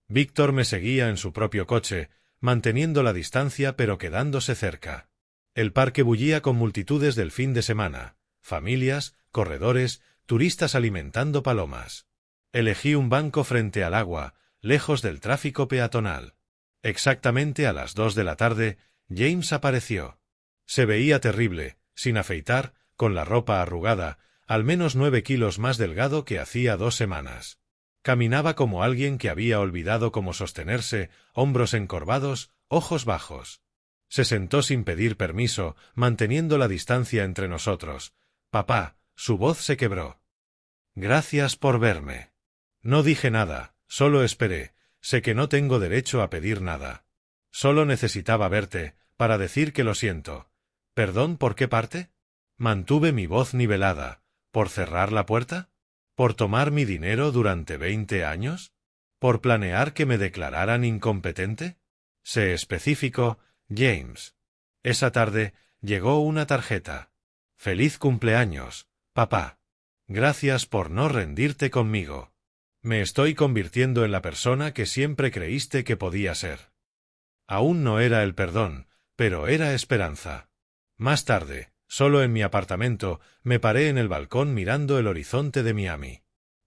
[SPEAKER 1] Víctor me seguía en su propio coche, manteniendo la distancia pero quedándose cerca. El parque bullía con multitudes del fin de semana, familias, corredores, turistas alimentando palomas. Elegí un banco frente al agua, lejos del tráfico peatonal. Exactamente a las 2 de la tarde, James apareció. Se veía terrible, sin afeitar, con la ropa arrugada, al menos 9 kilos más delgado que hacía 2 semanas. Caminaba como alguien que había olvidado cómo sostenerse, hombros encorvados, ojos bajos. Se sentó sin pedir permiso, manteniendo la distancia entre nosotros. Papá, su voz se quebró. Gracias por verme. No dije nada, solo esperé. Sé que no tengo derecho a pedir nada. Solo necesitaba verte, para decir que lo siento. ¿Perdón por qué parte? Mantuve mi voz nivelada. ¿Por cerrar la puerta? ¿Por tomar mi dinero durante 20 años? ¿Por planear que me declararan incompetente? Sé específico, James. Esa tarde llegó una tarjeta. Feliz cumpleaños, papá. Gracias por no rendirte conmigo. Me estoy convirtiendo en la persona que siempre creíste que podía ser. Aún no era el perdón, pero era esperanza. Más tarde, solo en mi apartamento, me paré en el balcón mirando el horizonte de Miami.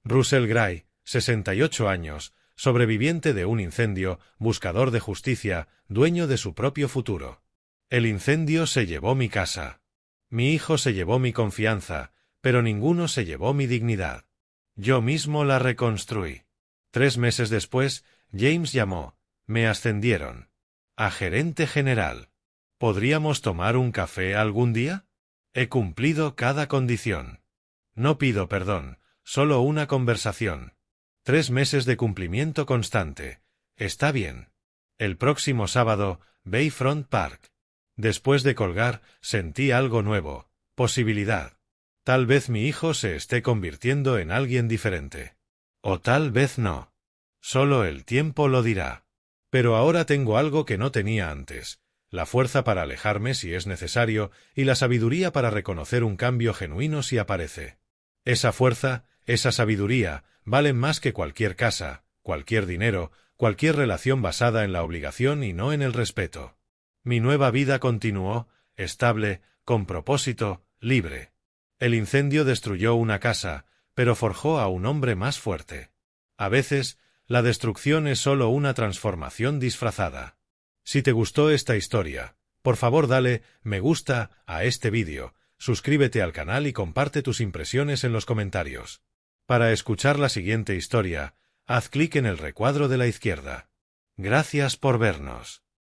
[SPEAKER 1] Russell Gray, 68 años, sobreviviente de un incendio, buscador de justicia, dueño de su propio futuro. El incendio se llevó mi casa. Mi hijo se llevó mi confianza, pero ninguno se llevó mi dignidad. Yo mismo la reconstruí. 3 meses después, James llamó. Me ascendieron. A gerente general. ¿Podríamos tomar un café algún día? He cumplido cada condición. No pido perdón, solo una conversación. 3 meses de cumplimiento constante. Está bien. El próximo sábado, Bayfront Park. Después de colgar, sentí algo nuevo. Posibilidad. Tal vez mi hijo se esté convirtiendo en alguien diferente. O tal vez no. Solo el tiempo lo dirá. Pero ahora tengo algo que no tenía antes. La fuerza para alejarme si es necesario y la sabiduría para reconocer un cambio genuino si aparece. Esa fuerza, esa sabiduría, valen más que cualquier casa, cualquier dinero, cualquier relación basada en la obligación y no en el respeto. Mi nueva vida continuó, estable, con propósito, libre. El incendio destruyó una casa, pero forjó a un hombre más fuerte. A veces, la destrucción es solo una transformación disfrazada. Si te gustó esta historia, Por favor dale me gusta a este vídeo, suscríbete al canal y comparte tus impresiones en los comentarios. Para escuchar la siguiente historia, haz clic en el recuadro de la izquierda. Gracias por vernos.